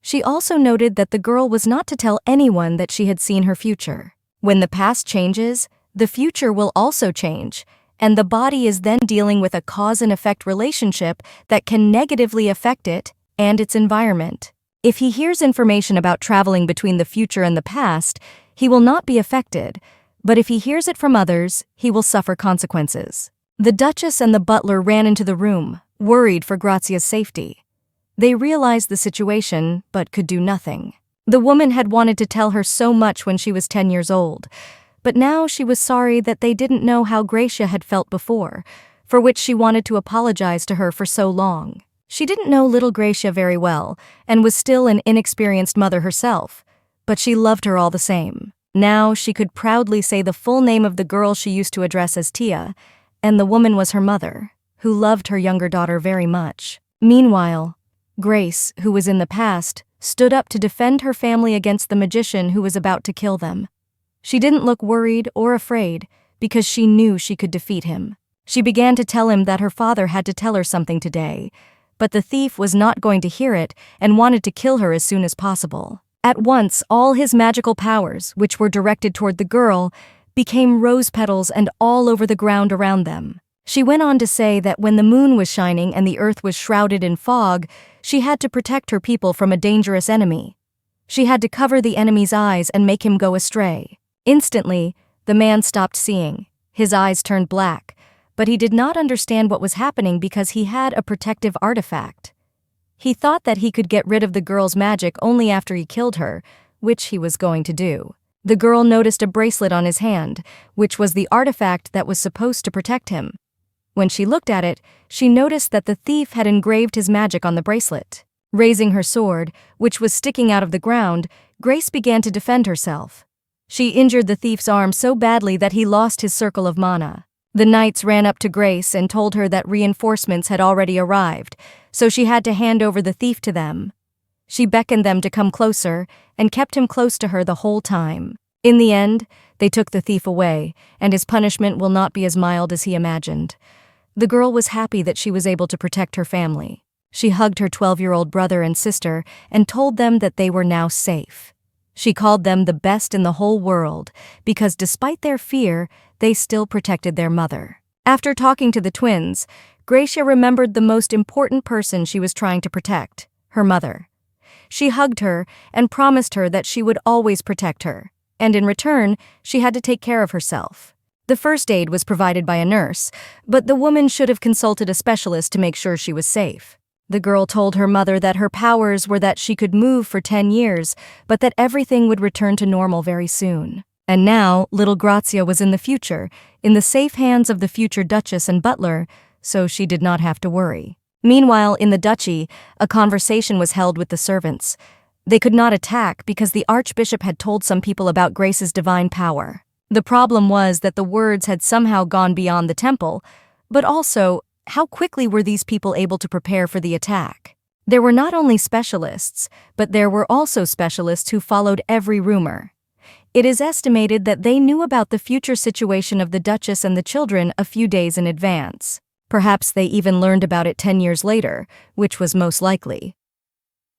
She also noted that the girl was not to tell anyone that she had seen her future. When the past changes, the future will also change, and the body is then dealing with a cause and effect relationship that can negatively affect it and its environment. If he hears information about traveling between the future and the past, he will not be affected, but if he hears it from others, he will suffer consequences. The Duchess and the butler ran into the room, worried for Grazia's safety. They realized the situation, but could do nothing. The woman had wanted to tell her so much when she was 10 years old, but now she was sorry that they didn't know how Gracia had felt before, for which she wanted to apologize to her for so long. She didn't know little Gracia very well, and was still an inexperienced mother herself, but she loved her all the same. Now she could proudly say the full name of the girl she used to address as Tia, and the woman was her mother, who loved her younger daughter very much. Meanwhile, Grace, who was in the past, stood up to defend her family against the magician who was about to kill them. She didn't look worried or afraid because she knew she could defeat him. She began to tell him that her father had to tell her something today, but the thief was not going to hear it and wanted to kill her as soon as possible. At once, all his magical powers, which were directed toward the girl, became rose petals and all over the ground around them. She went on to say that when the moon was shining and the earth was shrouded in fog, she had to protect her people from a dangerous enemy. She had to cover the enemy's eyes and make him go astray. Instantly, the man stopped seeing. His eyes turned black, but he did not understand what was happening because he had a protective artifact. He thought that he could get rid of the girl's magic only after he killed her, which he was going to do. The girl noticed a bracelet on his hand, which was the artifact that was supposed to protect him. When she looked at it, she noticed that the thief had engraved his magic on the bracelet. Raising her sword, which was sticking out of the ground, Grace began to defend herself. She injured the thief's arm so badly that he lost his circle of mana. The knights ran up to Grace and told her that reinforcements had already arrived, so she had to hand over the thief to them. She beckoned them to come closer and kept him close to her the whole time. In the end, they took the thief away, and his punishment will not be as mild as he imagined. The girl was happy that she was able to protect her family. She hugged her 12-year-old brother and sister and told them that they were now safe. She called them the best in the whole world because despite their fear, they still protected their mother. After talking to the twins, Gracia remembered the most important person she was trying to protect, her mother. She hugged her and promised her that she would always protect her, and in return, she had to take care of herself. The first aid was provided by a nurse, but the woman should have consulted a specialist to make sure she was safe. The girl told her mother that her powers were that she could move for 10 years, but that everything would return to normal very soon. And now, little Grazia was in the future, in the safe hands of the future Duchess and butler, so she did not have to worry. Meanwhile, in the duchy, a conversation was held with the servants. They could not attack because the archbishop had told some people about Grace's divine power. The problem was that the words had somehow gone beyond the temple, but also, how quickly were these people able to prepare for the attack? There were not only specialists, but there were also specialists who followed every rumor. It is estimated that they knew about the future situation of the Duchess and the children a few days in advance. Perhaps they even learned about it 10 years later, which was most likely.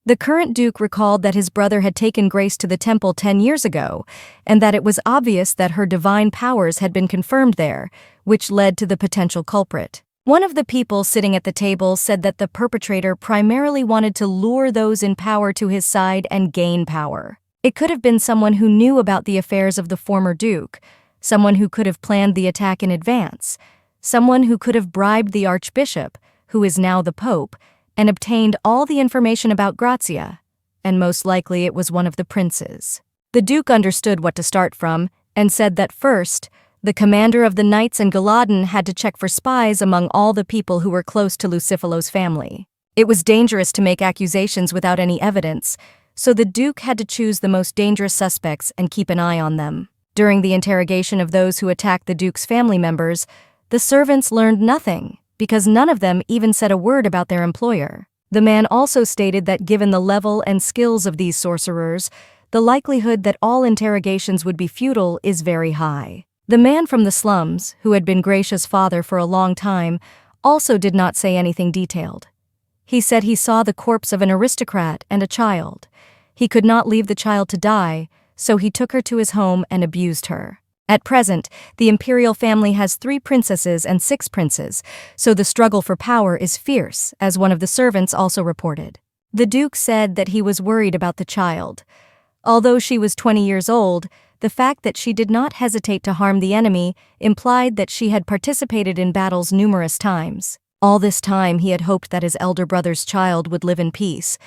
The current Duke recalled that his brother had taken Grace to the temple 10 years ago, and that it was obvious that her divine powers had been confirmed there, which led to the potential culprit. One of the people sitting at the table said that the perpetrator primarily wanted to lure those in power to his side and gain power. It could have been someone who knew about the affairs of the former Duke, someone who could have planned the attack in advance, someone who could have bribed the Archbishop, who is now the Pope, and obtained all the information about Grazia, and most likely it was one of the princes. The Duke understood what to start from, and said that first, the commander of the Knights and Galladon had to check for spies among all the people who were close to Lucifalo's family. It was dangerous to make accusations without any evidence, so the Duke had to choose the most dangerous suspects and keep an eye on them. During the interrogation of those who attacked the Duke's family members, the servants learned nothing, because none of them even said a word about their employer. The man also stated that given the level and skills of these sorcerers, the likelihood that all interrogations would be futile is very high. The man from the slums, who had been Gracia's father for a long time, also did not say anything detailed. He said he saw the corpse of an aristocrat and a child. He could not leave the child to die, so he took her to his home and abused her. At present, the imperial family has 3 princesses and 6 princes, so the struggle for power is fierce, as one of the servants also reported. The Duke said that he was worried about the child. Although she was 20 years old, the fact that she did not hesitate to harm the enemy implied that she had participated in battles numerous times. All this time he had hoped that his elder brother's child would live in peace,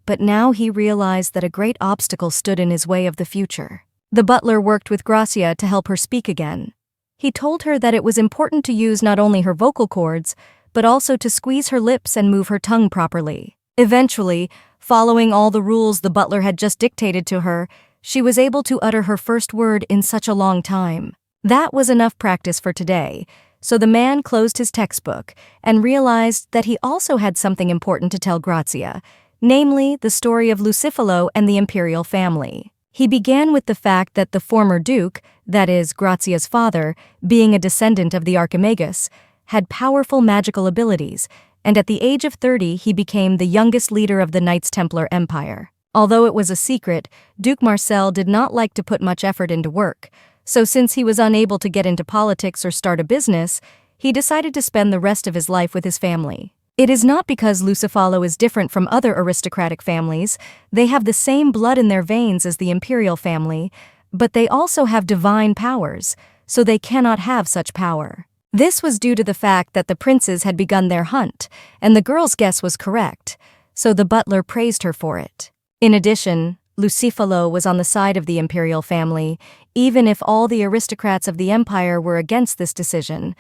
but now he realized that a great obstacle stood in his way of the future. The butler worked with Gracia to help her speak again. He told her that it was important to use not only her vocal cords, but also to squeeze her lips and move her tongue properly. Eventually, following all the rules the butler had just dictated to her, she was able to utter her first word in such a long time. That was enough practice for today, so the man closed his textbook and realized that he also had something important to tell Grazia, namely the story of Lucifalo and the imperial family. He began with the fact that the former duke, that is, Grazia's father, being a descendant of the Archimagus, had powerful magical abilities, and at the age of 30 he became the youngest leader of the Knights Templar Empire. Although it was a secret, Duke Marcel did not like to put much effort into work, so since he was unable to get into politics or start a business, he decided to spend the rest of his life with his family. It is not because Lucifalo is different from other aristocratic families. They have the same blood in their veins as the imperial family, but they also have divine powers, so they cannot have such power. This was due to the fact that the princes had begun their hunt, and the girl's guess was correct, so the butler praised her for it. In addition, Lucifalo was on the side of the imperial family, even if all the aristocrats of the empire were against this decision.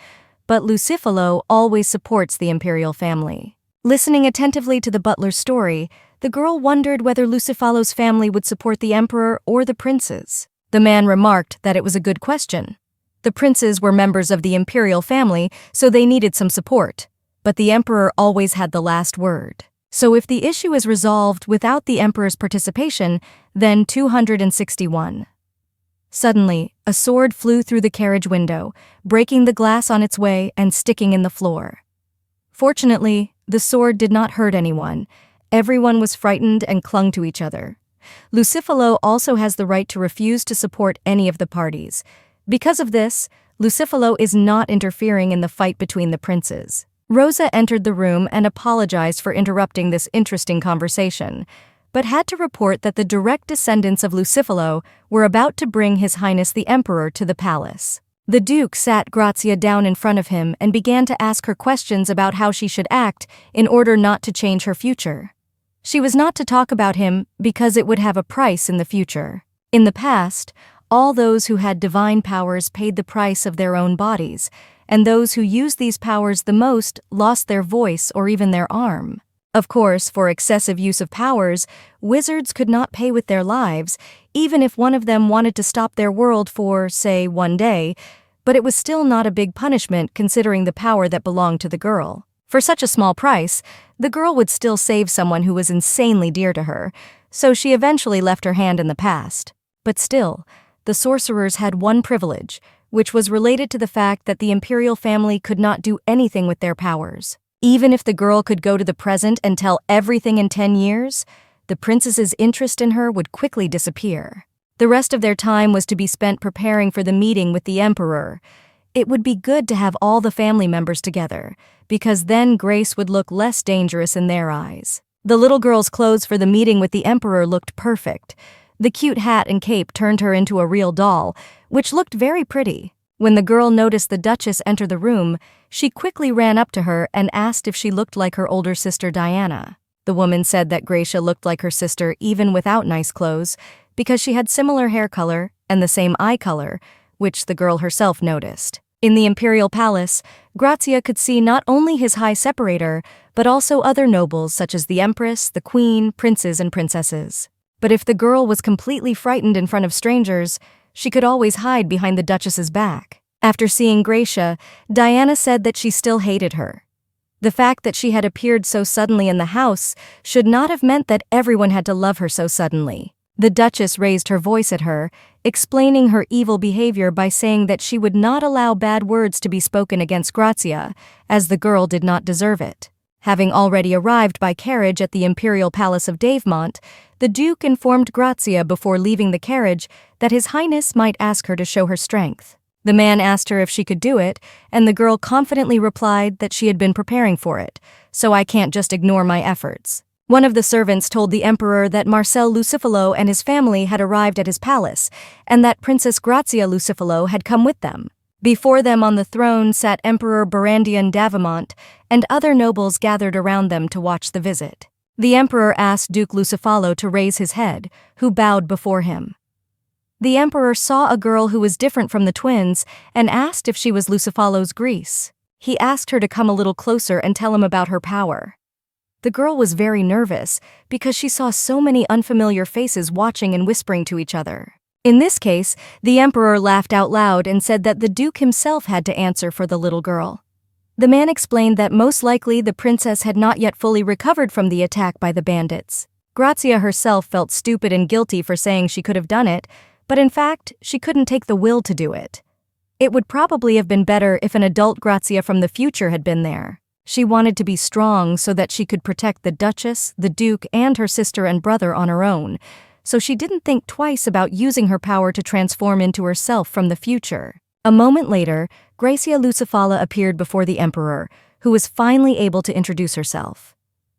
But Lucifalo always supports the imperial family. Listening attentively to the butler's story, the girl wondered whether Lucifalo's family would support the emperor or the princes. The man remarked that it was a good question. The princes were members of the imperial family, so they needed some support. But the emperor always had the last word. So if the issue is resolved without the emperor's participation, then 261. Suddenly, a sword flew through the carriage window, breaking the glass on its way and sticking in the floor. Fortunately, the sword did not hurt anyone. Everyone was frightened and clung to each other. Lucifalo also has the right to refuse to support any of the parties. Because of this, Lucifalo is not interfering in the fight between the princes. Rosa entered the room and apologized for interrupting this interesting conversation, but had to report that the direct descendants of Lucifalo were about to bring His Highness the Emperor to the palace. The Duke sat Grazia down in front of him and began to ask her questions about how she should act in order not to change her future. She was not to talk about him because it would have a price in the future. In the past, all those who had divine powers paid the price of their own bodies, and those who used these powers the most lost their voice or even their arm. Of course, for excessive use of powers, wizards could not pay with their lives, even if one of them wanted to stop their world for, say, one day, but it was still not a big punishment considering the power that belonged to the girl. For such a small price, the girl would still save someone who was insanely dear to her, so she eventually left her hand in the past. But still, the sorcerers had one privilege, which was related to the fact that the imperial family could not do anything with their powers. Even if the girl could go to the present and tell everything in 10 years, the princess's interest in her would quickly disappear. The rest of their time was to be spent preparing for the meeting with the emperor. It would be good to have all the family members together, because then Grace would look less dangerous in their eyes. The little girl's clothes for the meeting with the emperor looked perfect. The cute hat and cape turned her into a real doll, which looked very pretty. When the girl noticed the Duchess enter the room, she quickly ran up to her and asked if she looked like her older sister Diana. The woman said that Gracia looked like her sister even without nice clothes, because she had similar hair color and the same eye color, which the girl herself noticed. In the imperial palace, Grazia could see not only his high separator, but also other nobles such as the empress, the queen, princes, and princesses. But if the girl was completely frightened in front of strangers, she could always hide behind the Duchess's back. After seeing Gracia, Diana said that she still hated her. The fact that she had appeared so suddenly in the house should not have meant that everyone had to love her so suddenly. The Duchess raised her voice at her, explaining her evil behavior by saying that she would not allow bad words to be spoken against Grazia, as the girl did not deserve it. Having already arrived by carriage at the imperial palace of Davemont, the Duke informed Grazia before leaving the carriage that His Highness might ask her to show her strength. The man asked her if she could do it, and the girl confidently replied that she had been preparing for it, so I can't just ignore my efforts. One of the servants told the emperor that Marcel Lucifalo and his family had arrived at his palace, and that Princess Grazia Lucifalo had come with them. Before them on the throne sat Emperor Barandian Davamont, and other nobles gathered around them to watch the visit. The emperor asked Duke Lucifalo to raise his head, who bowed before him. The emperor saw a girl who was different from the twins and asked if she was Lucifalo's Greece. He asked her to come a little closer and tell him about her power. The girl was very nervous because she saw so many unfamiliar faces watching and whispering to each other. In this case, the emperor laughed out loud and said that the duke himself had to answer for the little girl. The man explained that most likely the princess had not yet fully recovered from the attack by the bandits. Grazia herself felt stupid and guilty for saying she could have done it, but in fact, she couldn't take the will to do it. It would probably have been better if an adult Grazia from the future had been there. She wanted to be strong so that she could protect the Duchess, the Duke, and her sister and brother on her own, so she didn't think twice about using her power to transform into herself from the future. A moment later, Gracia Lucifala appeared before the emperor, who was finally able to introduce herself.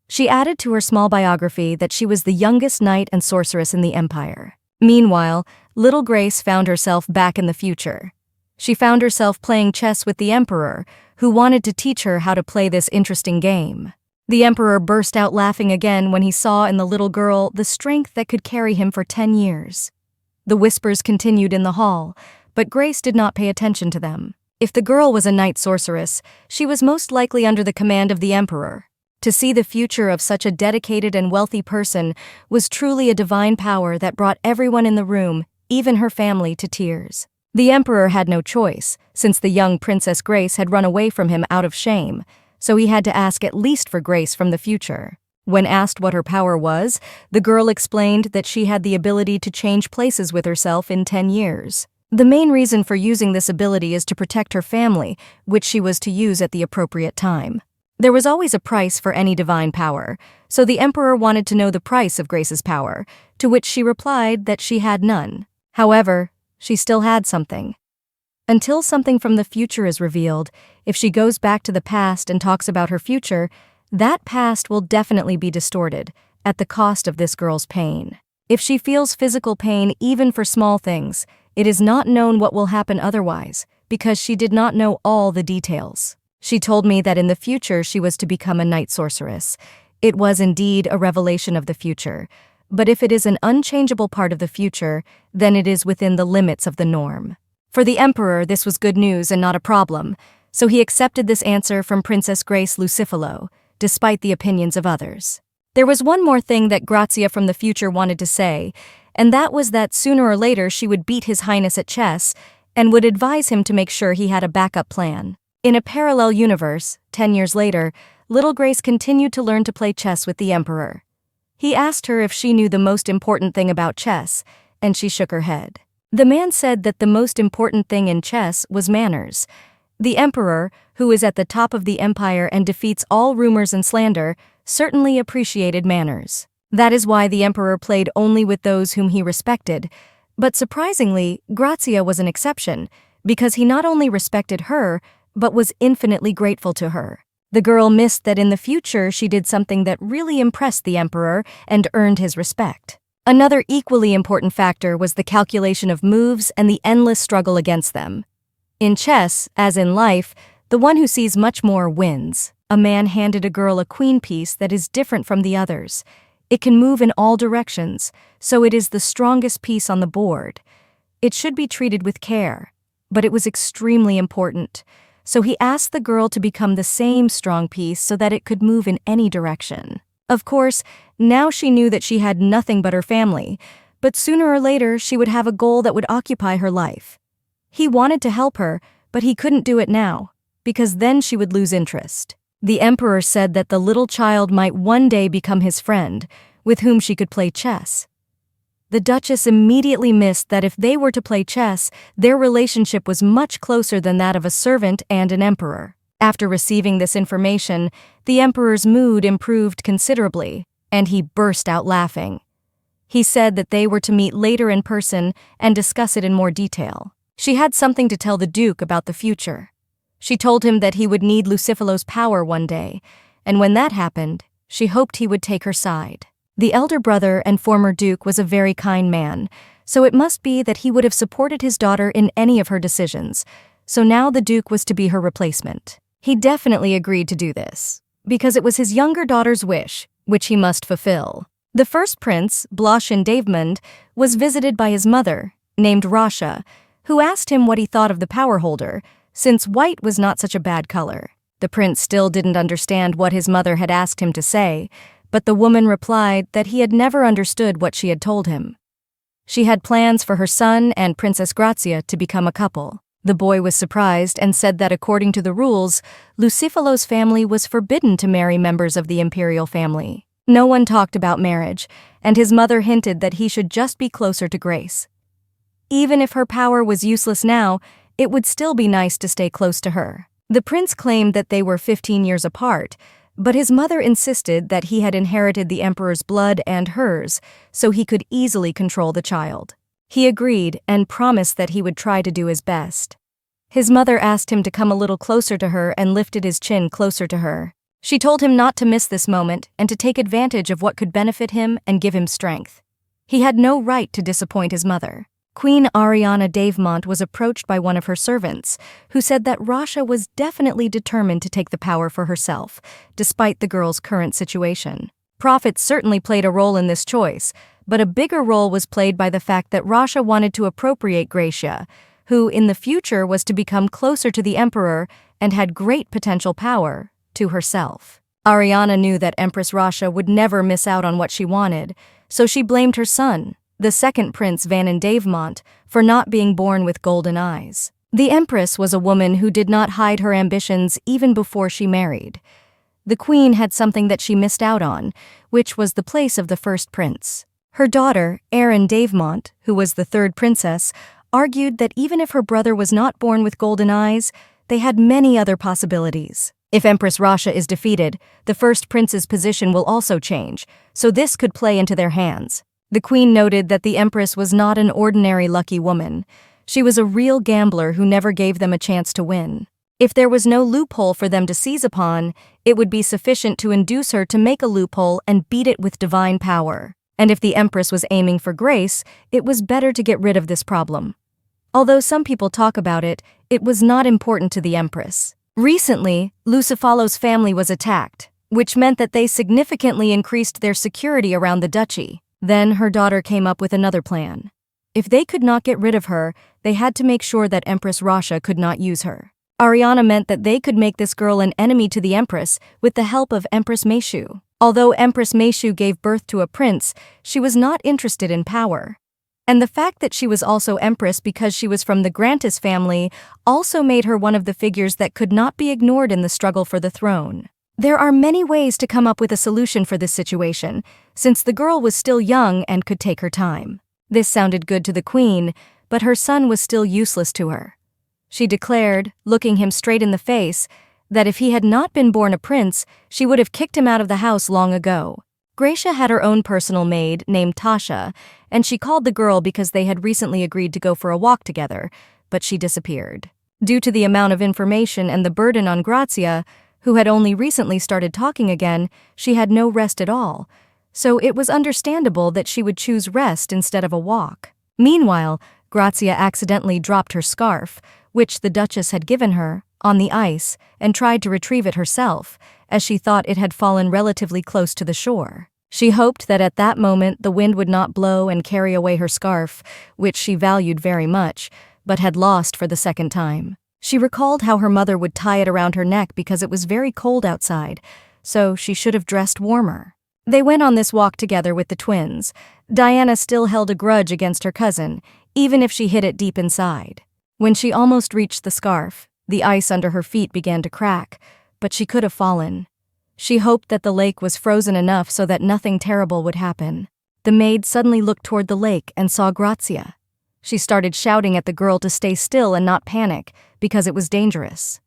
She added to her small biography that she was the youngest knight and sorceress in the empire. Meanwhile, little Grace found herself back in the future. She found herself playing chess with the emperor, who wanted to teach her how to play this interesting game. The emperor burst out laughing again when he saw in the little girl the strength that could carry him for 10 years. The whispers continued in the hall, but Grace did not pay attention to them. If the girl was a knight sorceress, she was most likely under the command of the emperor. To see the future of such a dedicated and wealthy person was truly a divine power that brought everyone in the room, even her family, to tears. The emperor had no choice, since the young Princess Grace had run away from him out of shame, so he had to ask at least for Grace from the future. When asked what her power was, the girl explained that she had the ability to change places with herself in 10 years. The main reason for using this ability is to protect her family, which she was to use at the appropriate time. There was always a price for any divine power, so the emperor wanted to know the price of Grace's power, to which she replied that she had none. However, she still had something. Until something from the future is revealed, if she goes back to the past and talks about her future, that past will definitely be distorted, at the cost of this girl's pain. If she feels physical pain even for small things, it is not known what will happen otherwise, because she did not know all the details. She told me that in the future she was to become a knight sorceress. It was indeed a revelation of the future, but if it is an unchangeable part of the future, then it is within the limits of the norm. For the emperor, this was good news and not a problem, so he accepted this answer from Princess Grace Lucifalo, despite the opinions of others. There was one more thing that Grazia from the future wanted to say, and that was that sooner or later she would beat His Highness at chess and would advise him to make sure he had a backup plan. In a parallel universe, 10 years later, little Grace continued to learn to play chess with the emperor. He asked her if she knew the most important thing about chess, and she shook her head. The man said that the most important thing in chess was manners. The emperor, who is at the top of the empire and defeats all rumors and slander, certainly appreciated manners. That is why the emperor played only with those whom he respected. But surprisingly, Grazia was an exception, because he not only respected her, but was infinitely grateful to her. The girl missed that in the future she did something that really impressed the emperor and earned his respect. Another equally important factor was the calculation of moves and the endless struggle against them. In chess, as in life, the one who sees much more wins. A man handed a girl a queen piece that is different from the others. It can move in all directions, so it is the strongest piece on the board. It should be treated with care, but it was extremely important. So he asked the girl to become the same strong piece so that it could move in any direction. Of course, now she knew that she had nothing but her family, but sooner or later she would have a goal that would occupy her life. He wanted to help her, but he couldn't do it now, because then she would lose interest. The emperor said that the little child might one day become his friend, with whom she could play chess. The Duchess immediately missed that if they were to play chess, their relationship was much closer than that of a servant and an emperor. After receiving this information, the emperor's mood improved considerably, and he burst out laughing. He said that they were to meet later in person and discuss it in more detail. She had something to tell the Duke about the future. She told him that he would need Lucifalo's power one day, and when that happened, she hoped he would take her side. The elder brother and former Duke was a very kind man, so it must be that he would have supported his daughter in any of her decisions, so now the Duke was to be her replacement. He definitely agreed to do this, because it was his younger daughter's wish, which he must fulfill. The first prince, Bloshin Davemund, was visited by his mother, named Rasha, who asked him what he thought of the power holder, since white was not such a bad color. The prince still didn't understand what his mother had asked him to say, but the woman replied that he had never understood what she had told him. She had plans for her son and Princess Grazia to become a couple. The boy was surprised and said that according to the rules, Lucifalo's family was forbidden to marry members of the imperial family. No one talked about marriage, and his mother hinted that he should just be closer to Grace. Even if her power was useless now, it would still be nice to stay close to her. The prince claimed that they were 15 years apart, but his mother insisted that he had inherited the emperor's blood and hers, so he could easily control the child. He agreed and promised that he would try to do his best. His mother asked him to come a little closer to her and lifted his chin closer to her. She told him not to miss this moment and to take advantage of what could benefit him and give him strength. He had no right to disappoint his mother. Queen Ariana Davemont was approached by one of her servants, who said that Rasha was definitely determined to take the power for herself, despite the girl's current situation. Profit certainly played a role in this choice, but a bigger role was played by the fact that Rasha wanted to appropriate Gracia, who in the future was to become closer to the emperor and had great potential power, to herself. Ariana knew that Empress Rasha would never miss out on what she wanted, so she blamed her son, the second Prince Vanin Davemont, for not being born with golden eyes. The Empress was a woman who did not hide her ambitions even before she married. The Queen had something that she missed out on, which was the place of the first prince. Her daughter, Erin Davemont, who was the third princess, argued that even if her brother was not born with golden eyes, they had many other possibilities. If Empress Rasha is defeated, the first prince's position will also change, so this could play into their hands. The Queen noted that the Empress was not an ordinary lucky woman. She was a real gambler who never gave them a chance to win. If there was no loophole for them to seize upon, it would be sufficient to induce her to make a loophole and beat it with divine power. And if the Empress was aiming for grace, it was better to get rid of this problem. Although some people talk about it, it was not important to the Empress. Recently, Lucifalo's family was attacked, which meant that they significantly increased their security around the duchy. Then her daughter came up with another plan. If they could not get rid of her, they had to make sure that Empress Rasha could not use her. Ariana meant that they could make this girl an enemy to the Empress with the help of Empress Meishu. Although Empress Meishu gave birth to a prince, she was not interested in power. And the fact that she was also Empress because she was from the Grantis family also made her one of the figures that could not be ignored in the struggle for the throne. There are many ways to come up with a solution for this situation, since the girl was still young and could take her time. This sounded good to the Queen, but her son was still useless to her. She declared, looking him straight in the face, that if he had not been born a prince, she would have kicked him out of the house long ago. Gracia had her own personal maid named Tasha, and she called the girl because they had recently agreed to go for a walk together, but she disappeared. Due to the amount of information and the burden on Grazia, who had only recently started talking again, she had no rest at all, so it was understandable that she would choose rest instead of a walk. Meanwhile, Grazia accidentally dropped her scarf, which the Duchess had given her, on the ice and tried to retrieve it herself, as she thought it had fallen relatively close to the shore. She hoped that at that moment the wind would not blow and carry away her scarf, which she valued very much, but had lost for the second time. She recalled how her mother would tie it around her neck because it was very cold outside, so she should have dressed warmer. They went on this walk together with the twins. Diana still held a grudge against her cousin, even if she hid it deep inside. When she almost reached the scarf, the ice under her feet began to crack, but she could have fallen. She hoped that the lake was frozen enough so that nothing terrible would happen. The maid suddenly looked toward the lake and saw Grazia. She started shouting at the girl to stay still and not panic, because it was dangerous.